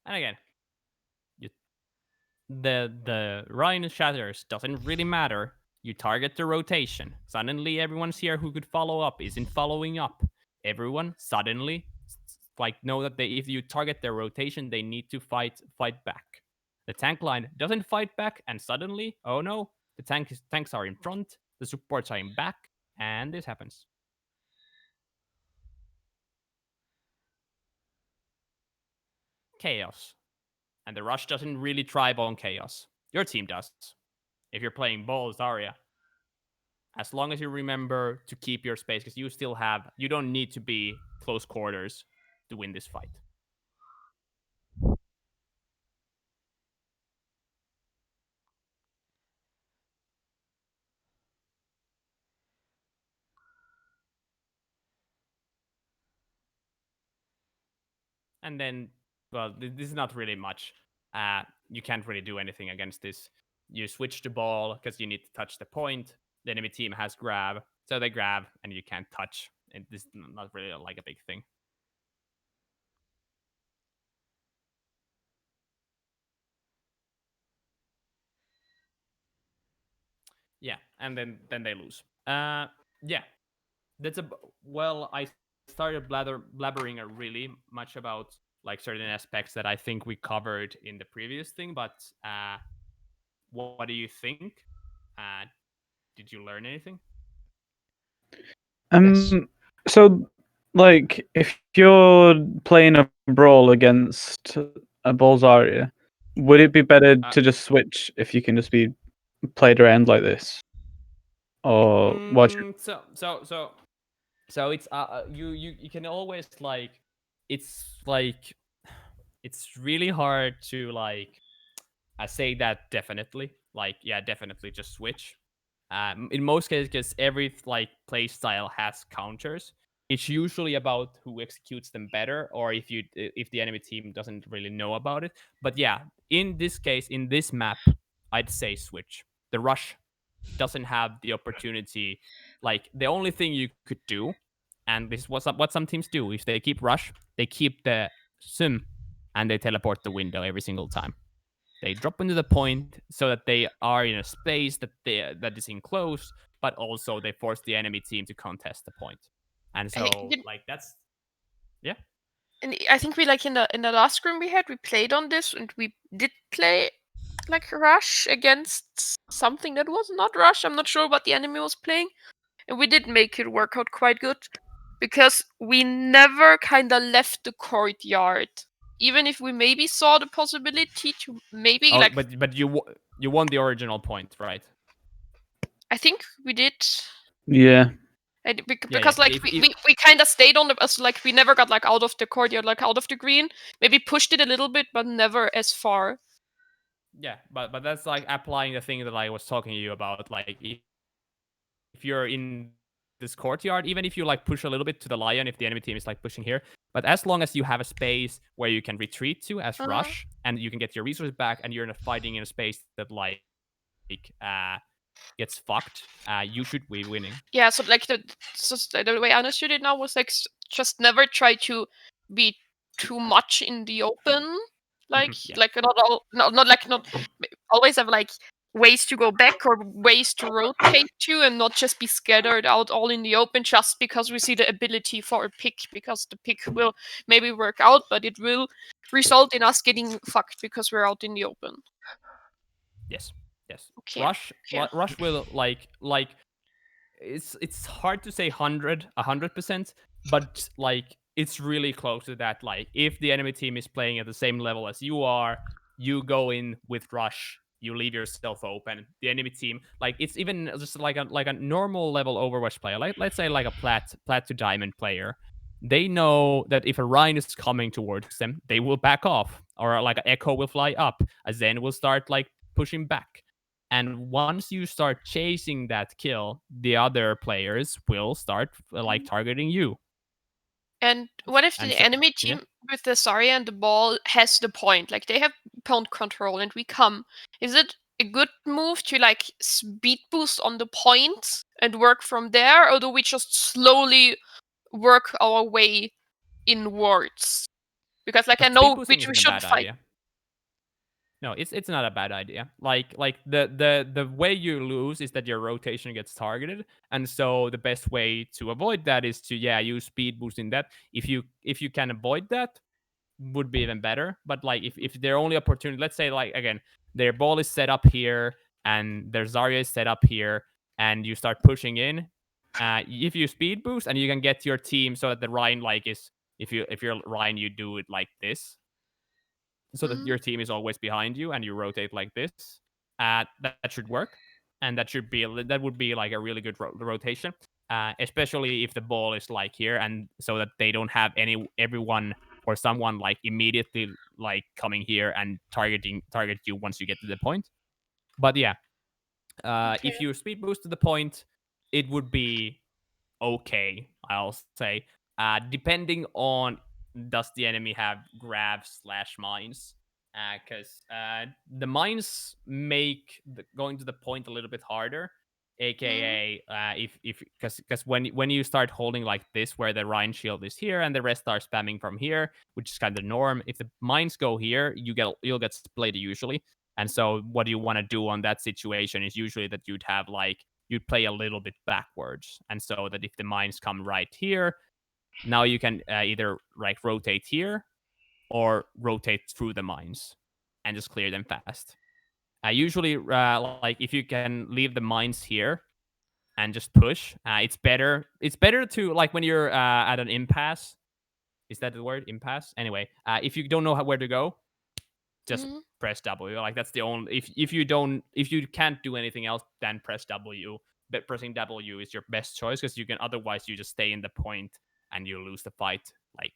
And again, the Rhino shatters doesn't really matter. You target the rotation. Suddenly, everyone's here who could follow up isn't following up. Everyone suddenly, like, know that if you target their rotation, they need to fight back. The tank line doesn't fight back, and suddenly, oh no, the tanks are in front, the supports are in back, and this happens. Chaos. And the Rush doesn't really thrive on chaos. Your team does. If you're playing Ball Zarya, as long as you remember to keep your space, because you don't need to be close quarters to win this fight. and then well, this is not really much. You can't really do anything against this. You switch the ball because you need to touch the point. The enemy team has grab, so they grab, and you can't touch. And this is not really like a big thing. Yeah, and then they lose. Yeah, that's a well. I started blabbering really much about like certain aspects that I think we covered in the previous thing. But what do you think? Uh, did you learn anything?
Yes.
So, like, if you're playing a brawl against a Bolzaria, would it be better to just switch if you can just be played around like this, or what?
So it's you can always like like it's really hard to like I say that definitely like yeah definitely just switch. In most cases, because every like play style has counters. It's usually about who executes them better, or if the enemy team doesn't really know about it. But yeah, in this case, in this map, I'd say switch. The rush doesn't have the opportunity. Like the only thing you could do, and this is what some teams do, if they keep rush, they keep the sim, and they teleport the window every single time. They drop into the point so that they are in a space that is enclosed, but also they force the enemy team to contest the point. And so, like that's yeah.
And I think we like in the last room we played on this, and we did play like Rush against something that was not Rush. I'm not sure what the enemy was playing, and we did make it work out quite good because we never kind of left the courtyard, even if we maybe saw the possibility to maybe like.
But you won the original point, right?
I think we did.
Yeah.
Because like we kind of stayed on the like we never got like out of the courtyard, like out of the green. Maybe pushed it a little bit, but never as far.
Yeah, but that's like applying the thing that I was talking to you about. Like if you're in this courtyard, even if you like push a little bit to the lion, if the enemy team is like pushing here, but as long as you have a space where you can retreat to as rush, and you can get your resources back, and you're fighting in a space that like gets fucked, you should be winning.
Yeah, so like the way I understood it now was like just never try to be too much in the open, like like not always have like ways to go back or ways to rotate to, and not just be scattered out all in the open just because we see the ability for a pick, because the pick will maybe work out, but it will result in us getting fucked because we're out in the open.
Yes.
Okay.
Rush will like it's hard to say 100%, but like it's really close to that. Like if the enemy team is playing at the same level as you are, you go in with rush, you leave yourself open. The enemy team, like it's even just like a normal level Overwatch player, like let's say like a plat to diamond player. They know that if a Rhine is coming towards them, they will back off, or like an Echo will fly up, a Zen will start like pushing back. And once you start chasing that kill, the other players will start like targeting you.
And what if the enemy team with the Zarya and the ball has the point? Like they have point control and we come. Is it a good move to like speed boost on the point and work from there? Or do we just slowly work our way inwards? Because like I know we should fight.
Idea. No, it's not a bad idea. Like the way you lose is that your rotation gets targeted, and so the best way to avoid that is to use speed boost in that. If you can avoid that, would be even better. But like if their only opportunity, let's say like again, their ball is set up here and their Zarya is set up here, and you start pushing in, if you speed boost and you can get your team so that the Rhine like is if you're Rhine, you do it like this so that your team is always behind you and you rotate like this. That should work, and that would be like a really good rotation, especially if the ball is like here, and so that they don't have everyone or someone like immediately like coming here and target you once you get to the point. But if you speed boost to the point, it would be okay, I'll say, depending on does the enemy have grav/mines? Because the mines make going to the point a little bit harder, aka if because when you start holding like this, where the Rhine shield is here and the rest are spamming from here, which is kind of the norm. If the mines go here, you'll get split usually. And so what you want to do on that situation is usually that you'd play a little bit backwards, and so that if the mines come right here, now you can either like rotate here or rotate through the mines and just clear them fast. Usually, like if you can leave the mines here and just push, it's better. It's better to like when you're at an impasse. Is that the word, impasse? Anyway, if you don't know where to go, just press W. Like that's the only. If you can't do anything else, then press W. But pressing W is your best choice because you can otherwise you just stay in the point and you lose the fight. Like,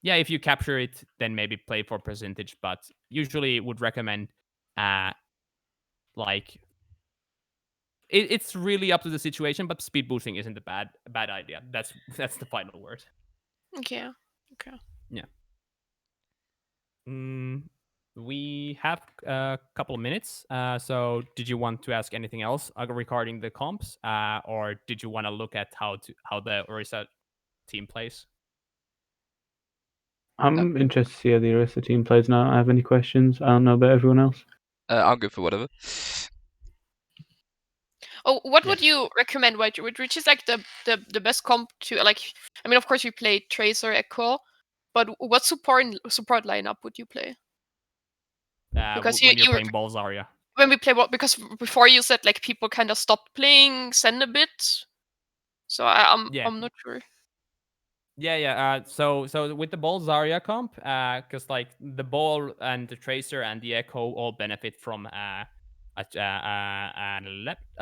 yeah, if you capture it, then maybe play for percentage. But usually would recommend, like, it's really up to the situation. But speed boosting isn't a bad idea. That's the final word.
Okay.
Yeah. We have a couple of minutes. So did you want to ask anything else regarding the comps, or did you want to look at how the Orisa team plays?
I'm interested to see how the Orisa team plays now. I have any questions? I don't know about everyone else.
I'm good for whatever.
Oh, what would you recommend? Which is like the best comp to like? I mean, of course, we play Tracer, Echo, but what support lineup would you play?
Because when you're playing Bolzaria.
When we play because before you said like people kind of stopped playing Zen a bit, so I'm not sure.
Yeah. So with the Ball Zarya comp, because like the Ball and the Tracer and the Echo all benefit from a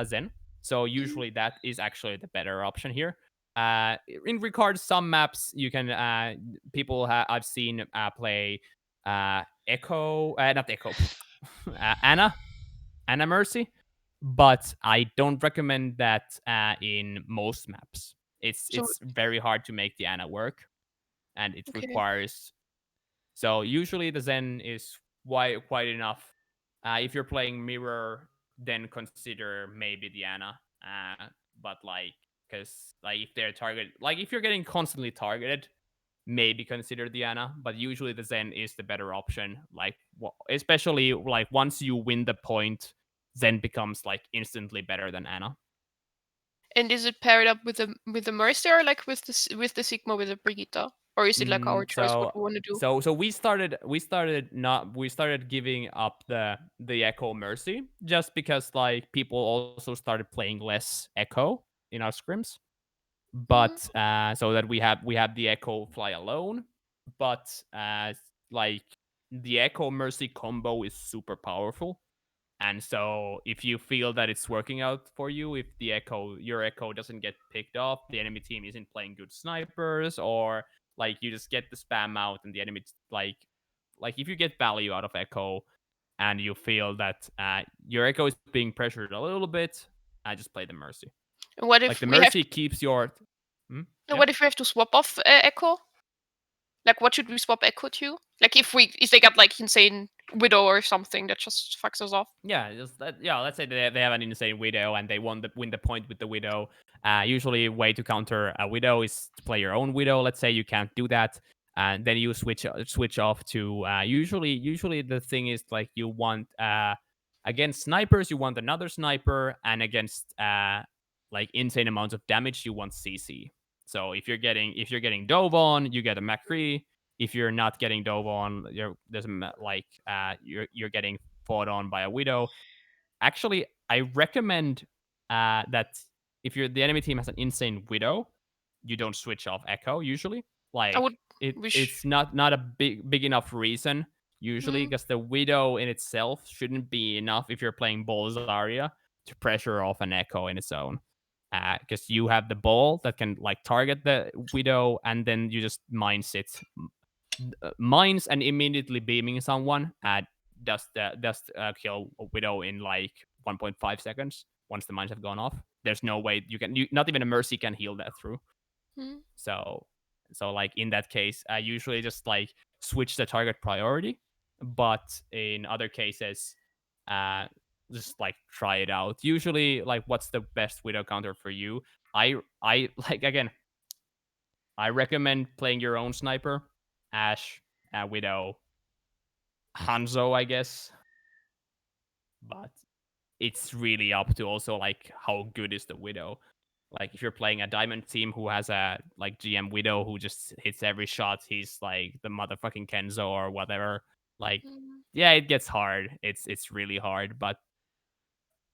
Zen. So usually that is actually the better option here. In regards some maps, you can I've seen play Echo, not Echo, Anna Mercy, but I don't recommend that in most maps. It's very hard to make the Anna work, and it requires. So usually the Zen is quite enough. If you're playing Mirror, then consider maybe the Anna. But like, because like if they're targeted, like if you're getting constantly targeted, maybe consider the Anna. But usually the Zen is the better option. Like especially like once you win the point, Zen becomes like instantly better than Anna.
And is it paired up with the Mercy or like with the Sigma with the Brigitte? Or is it like our choice what we want to do?
So we started giving up the Echo Mercy just because like people also started playing less Echo in our scrims. But so that we have the Echo fly alone. But like the Echo Mercy combo is super powerful. And so if you feel that it's working out for you, if your Echo doesn't get picked off, the enemy team isn't playing good snipers, or like you just get the spam out and the enemy like if you get value out of Echo and you feel that your Echo is being pressured a little bit, I just play the Mercy.
And what if
like the Mercy keeps your
what if we have to swap off Echo? Like, what should we swap Echo to? Like, if they got like insane Widow or something that just fucks us off.
Yeah, let's say they have an insane Widow and they win the point with the Widow. Usually, a way to counter a Widow is to play your own Widow. Let's say you can't do that, and then you switch off to usually the thing is like you want against snipers you want another sniper, and against like insane amounts of damage you want CC. So if you're getting Dove on, you get a McCree. If you're not getting Dove on, you're getting fought on by a Widow. Actually, I recommend that if the enemy team has an insane Widow, you don't switch off Echo usually. Like it's not a big enough reason usually, because the Widow in itself shouldn't be enough if you're playing Bolzaria to pressure off an Echo in its own. Because you have the ball that can like target the Widow, and then you just mines it. Mines and immediately beaming someone does kill a Widow in like 1.5 seconds once the mines have gone off. There's no way not even a Mercy can heal that through. So So like in that case, I usually just like switch the target priority. But in other cases, just like try it out. Usually, like what's the best widow counter for you? I like again. I recommend playing your own sniper, Ash, Widow, Hanzo, I guess. But it's really up to also like how good is the Widow. Like if you're playing a diamond team who has a like GM Widow who just hits every shot, he's like the motherfucking Kenzo or whatever. Like, yeah, it gets hard. It's really hard, but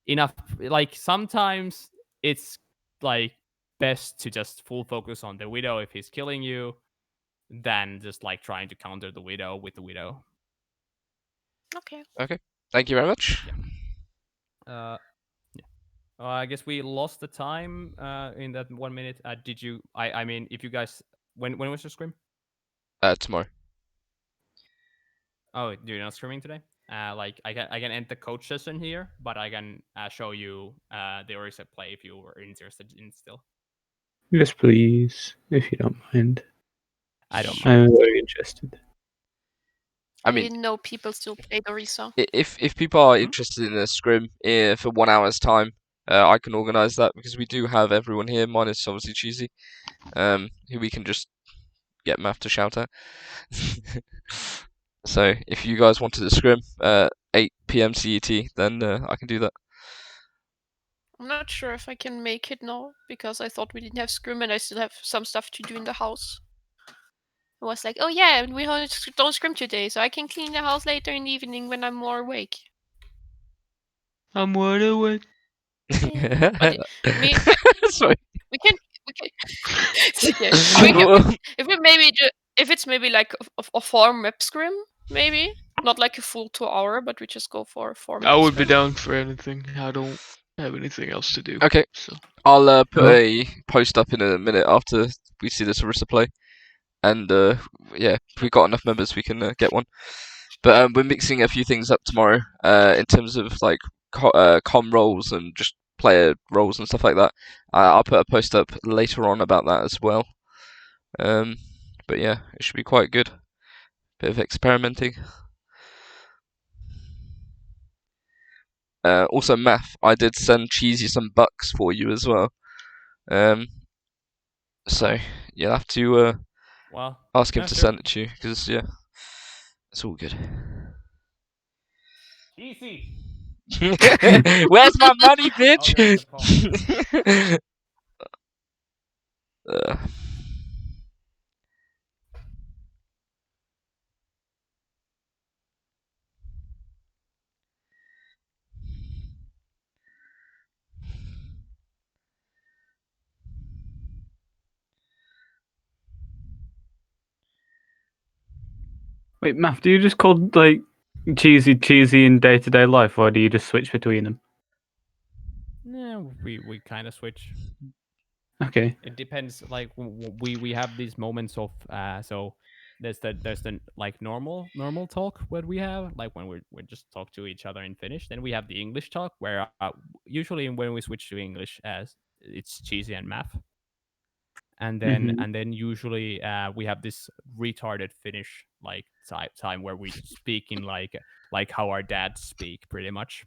enough. Like sometimes it's like best to just full focus on the Widow if he's killing you, than just like trying to counter the Widow with the Widow.
Okay.
Okay. Thank you very much.
Yeah. I guess we lost the time in that 1 minute. Did you? I mean, if you guys, when was your scrim?
Tomorrow.
Oh, you're not screaming today? Like I can end the coach session here, but I can show you the reset play if you were interested in still.
Yes, please, if you don't mind.
I don't
I'm
mind.
very interested.
I mean,
didn't know people still played Orisa.
If people are interested in a scrim for 1 hour's time, I can organise that because we do have everyone here, minus obviously Cheesy, who we can just get Maff to shout at. So if you guys wanted a scrim 8 p.m. CET, then I can do that.
I'm not sure if I can make it now because I thought we didn't have scrim and I still have some stuff to do in the house. I was like, oh yeah, we don't scrim today, so I can clean the house later in the evening when I'm more awake.
I'm wide awake.
But
Sorry.
we can. It's okay. If it's maybe like a 4-map scrim, maybe not like a full 2 hour, but we just go for a 4-map.
I would be down for anything. I don't have anything else to do.
Okay.
So
I'll put a post up in a minute after we see this Orisa play, and yeah, if we got enough members, we can get one. But we're mixing a few things up tomorrow in terms of like com roles and just player roles and stuff like that. I'll put a post up later on about that as well. But yeah, it should be quite good. Bit of experimenting. Also, Maff, I did send Cheesy some bucks for you as well. So you'll have to ask him to send it to you because yeah, it's all good.
Easy.
Where's my money, bitch?
Wait, Maff, do you just call like cheesy in day-to-day life, or do you just switch between them?
No, we kind of switch.
Okay.
It depends. Like we have these moments of so there's the like normal talk what we have, like when we just talk to each other in Finnish. Then we have the English talk where usually when we switch to English, as it's Cheesy and Math. And then usually we have this retarded Finnish like time where we speak in like how our dads speak pretty much.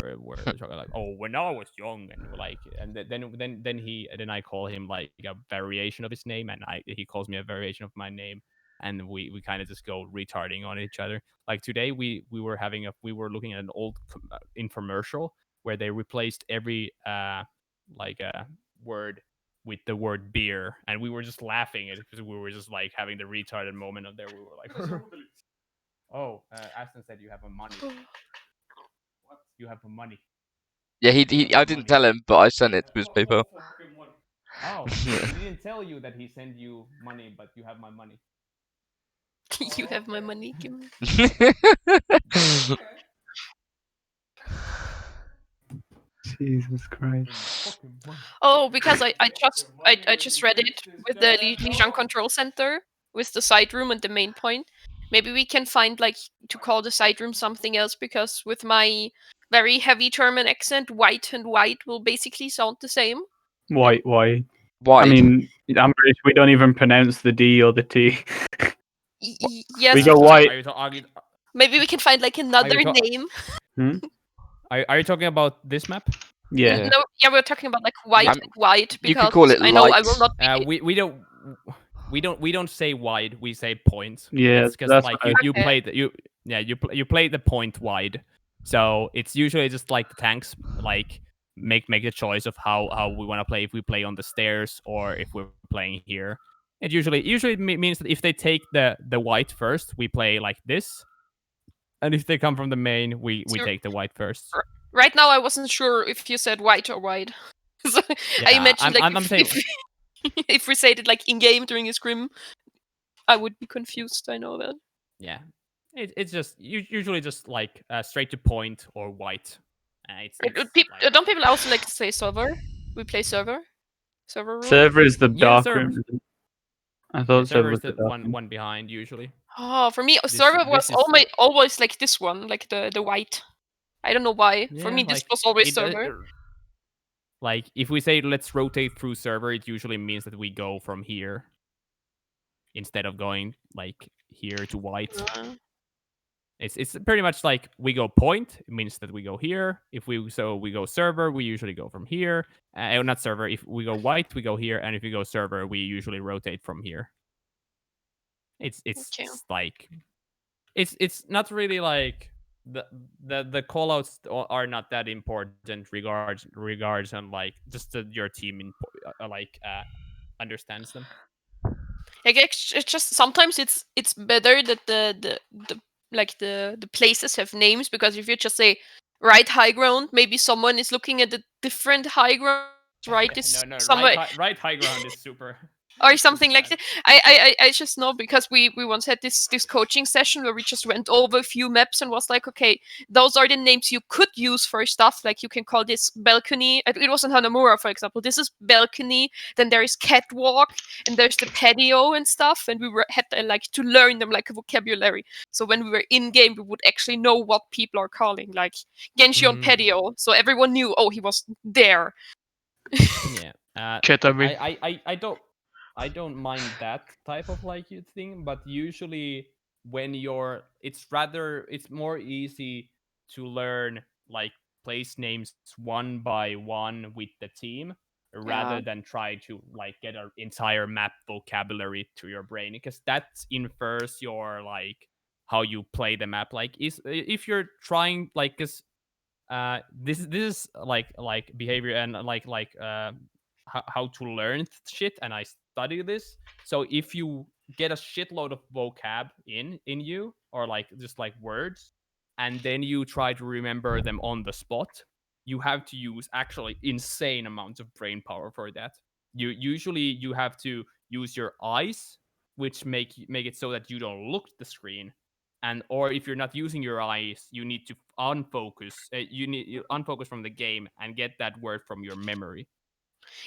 Where talking like, oh, when I was young, and like, and then I call him like a variation of his name, and he calls me a variation of my name, and we kind of just go retarding on each other. Like today we were looking at an old infomercial where they replaced every like word with the word beer, and we were just laughing because we were just like having the retarded moment of there. We were like, oh, Aston said you have a money. What? You have money.
Yeah, I didn't tell him, but I sent it to his PayPal.
Oh, he didn't tell you that he sent you money, but you have my money.
You have my money. Give me.
Jesus Christ.
Oh, because I just read it with the Lijang Control Center with the side room and the main point. Maybe we can find like to call the side room something else, because with my very heavy German accent, white and white will basically sound the same.
White.
wide.
I mean, I'm British. We don't even pronounce the D or the T.
Yes.
We go white.
Maybe we can find like another name.
Are you talking about this map?
Yeah.
No, yeah, we're talking about like white and white
You
because
could call it
I know I
light.
will not be.
We don't say wide. We say point.
Yeah,
it's just
that's
like
what
you play the you play the point wide. So it's usually just like the tanks like make the choice of how we want to play. If we play on the stairs or if we're playing here. It usually means that if they take the white first, we play like this. And if they come from the main, we take the white first.
Right now, I wasn't sure if you said white or wide. So I imagine like
I'm saying
if we said it like in game during a scrim, I would be confused. I know that.
Yeah, it's just usually just like straight to point or white.
Don't people also like to say server? We play server. Server rule.
Server is the dark
server.
room. I thought server was
the one behind usually.
Oh, for me, server was always like this one, like the white. I don't know why. For me, this was always server.
Like if we say let's rotate through server, it usually means that we go from here instead of going like here to white. It's pretty much like we go point. It means that we go here. If we go server, we usually go from here. Not server. If we go white, we go here, and if we go server, we usually rotate from here. It's like it's not really like the callouts are not that important regards and like just that your team understands them.
Like it's just sometimes it's better that the places have names, because if you just say right high ground, maybe someone is looking at a different high ground. Right is somewhere.
Right high ground is super.
Or something like that. I just know because we once had this coaching session where we just went over a few maps and was like, okay, those are the names you could use for stuff. Like you can call this balcony. It wasn't Hanamura, for example. This is balcony. Then there is catwalk and there's the patio and stuff. And we had like to learn them like a vocabulary. So when we were in game, we would actually know what people are calling, like Genshi on patio. So everyone knew, oh, he was there.
Yeah. I don't mind that type of like thing, but usually when it's more easy to learn like place names one by one with the team rather than try to like get an entire map vocabulary to your brain, because that infers your like how you play the map. Like if you're trying like this is like behavior and how to learn shit, and I study this. So if you get a shitload of vocab in you, or like just like words, and then you try to remember them on the spot, you have to use actually insane amounts of brain power for that. You have to use your eyes, which make it so that you don't look at the screen. And or if you're not using your eyes, you need to unfocus. You unfocus from the game and get that word from your memory.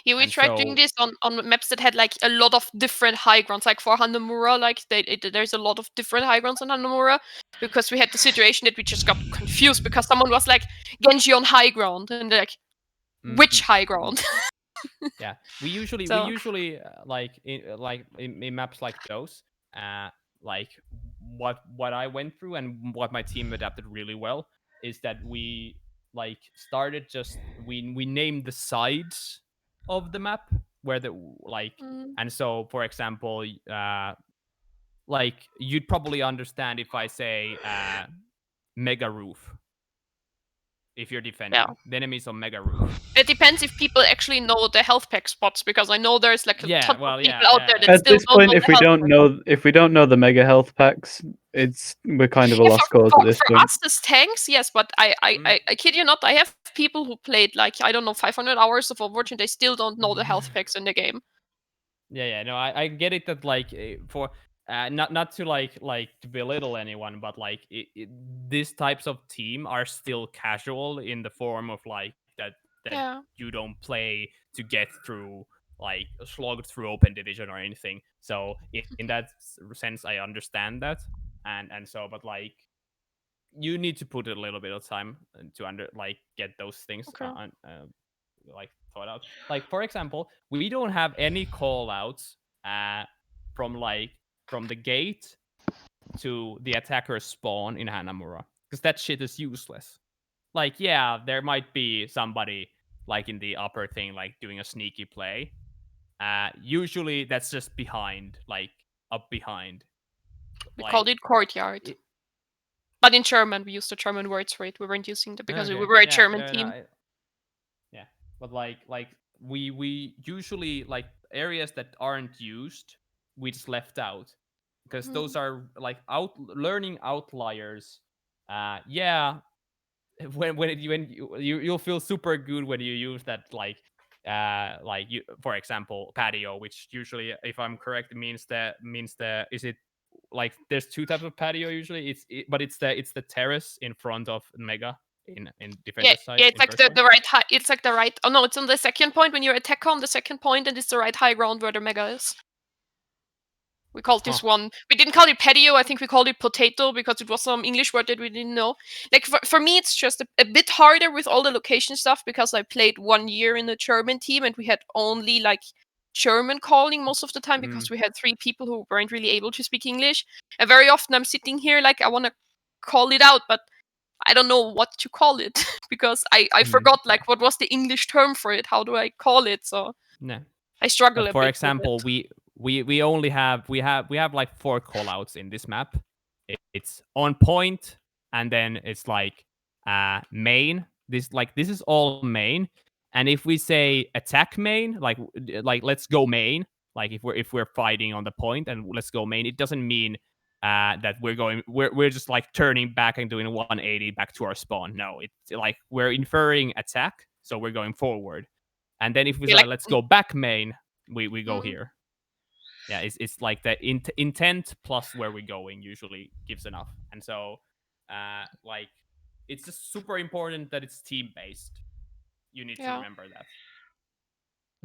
Yeah, we tried doing this on maps that had like a lot of different high grounds. Like for Hanamura, like there's a lot of different high grounds on Hanamura, because we had the situation that we just got confused because someone was like Genji on high ground, and they're like, which high ground?
Yeah, we usually like in maps like those, like what I went through and what my team adapted really well is that we like started just we named the sides of the map where the like and so for example like you'd probably understand if I say mega roof. If you're defending, the enemy's on mega roof.
It depends if people actually know the health pack spots, because I know there's like a ton of people out there that
at
still
this point,
don't know
if we don't know the mega health packs, we're kind of a lost cause at this point.
For us as tanks, yes, but I kid you not, I have people who played like I don't know 500 hours of Overwatch and they still don't know the health packs in the game.
Yeah, no, I get it that like for not to like to belittle anyone, but like these types of team are still casual in the form of like that you don't play to get through like slog through open division or anything. So in that sense, I understand that, and so but like you need to put a little bit of time to get those things thought out. Like for example, we don't have any call outs from the gate to the attacker's spawn in Hanamura, because that shit is useless. Like, yeah, there might be somebody like in the upper thing, like doing a sneaky play. Usually that's just behind, like up behind.
We called it courtyard. But in German, we used the German words for it. We weren't using it because we were a German team.
Yeah, but like we usually, like, areas that aren't used, we just left out, because those are like learning outliers. Yeah, when you'll feel super good when you use that, like you, for example, patio, which usually, if I'm correct, means the is it like there's two types of patio usually. But it's the terrace in front of Mega in defender's side.
Yeah, it's like the right high. It's like the right. Oh no, it's on the second point when you're attacker on the second point, and it's the right high ground where the Mega is. We called this one. We didn't call it patio. I think we called it potato because it was some English word that we didn't know. Like for me, it's just a bit harder with all the location stuff because I played 1 year in a German team and we had only like German calling most of the time because we had 3 people who weren't really able to speak English. And very often I'm sitting here like I want to call it out, but I don't know what to call it because I forgot like what was the English term for it. How do I call it? So I struggle a bit.
For example, we only have like 4 callouts in this map. It's on point, and then it's like main. This is all main. And if we say attack main, like let's go main, like if we're fighting on the point and let's go main, it doesn't mean that we're just like turning back and doing a 180 back to our spawn. No, it's like we're inferring attack, so we're going forward. And then if we say let's go back main, we go here. Yeah, it's like the intent plus where we're going usually gives enough. And so like it's just super important that it's team based. You need to remember that.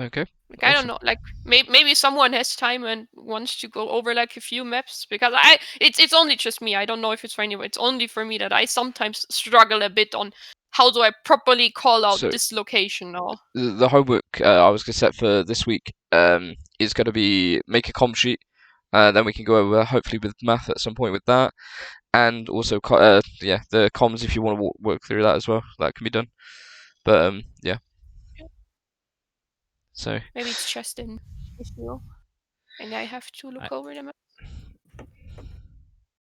Okay.
Like, I don't know, like maybe someone has time and wants to go over like a few maps, because it's only just me. I don't know if it's for anyone. It's only for me that I sometimes struggle a bit on how do I properly call out this location. Or
the homework I was going to set for this week is going to be make a comm sheet. Then we can go over hopefully with Maff at some point with that, and also the comms if you want to work through that as well. That can be done. But yeah. So
maybe it's just an issue, and I have to look over them.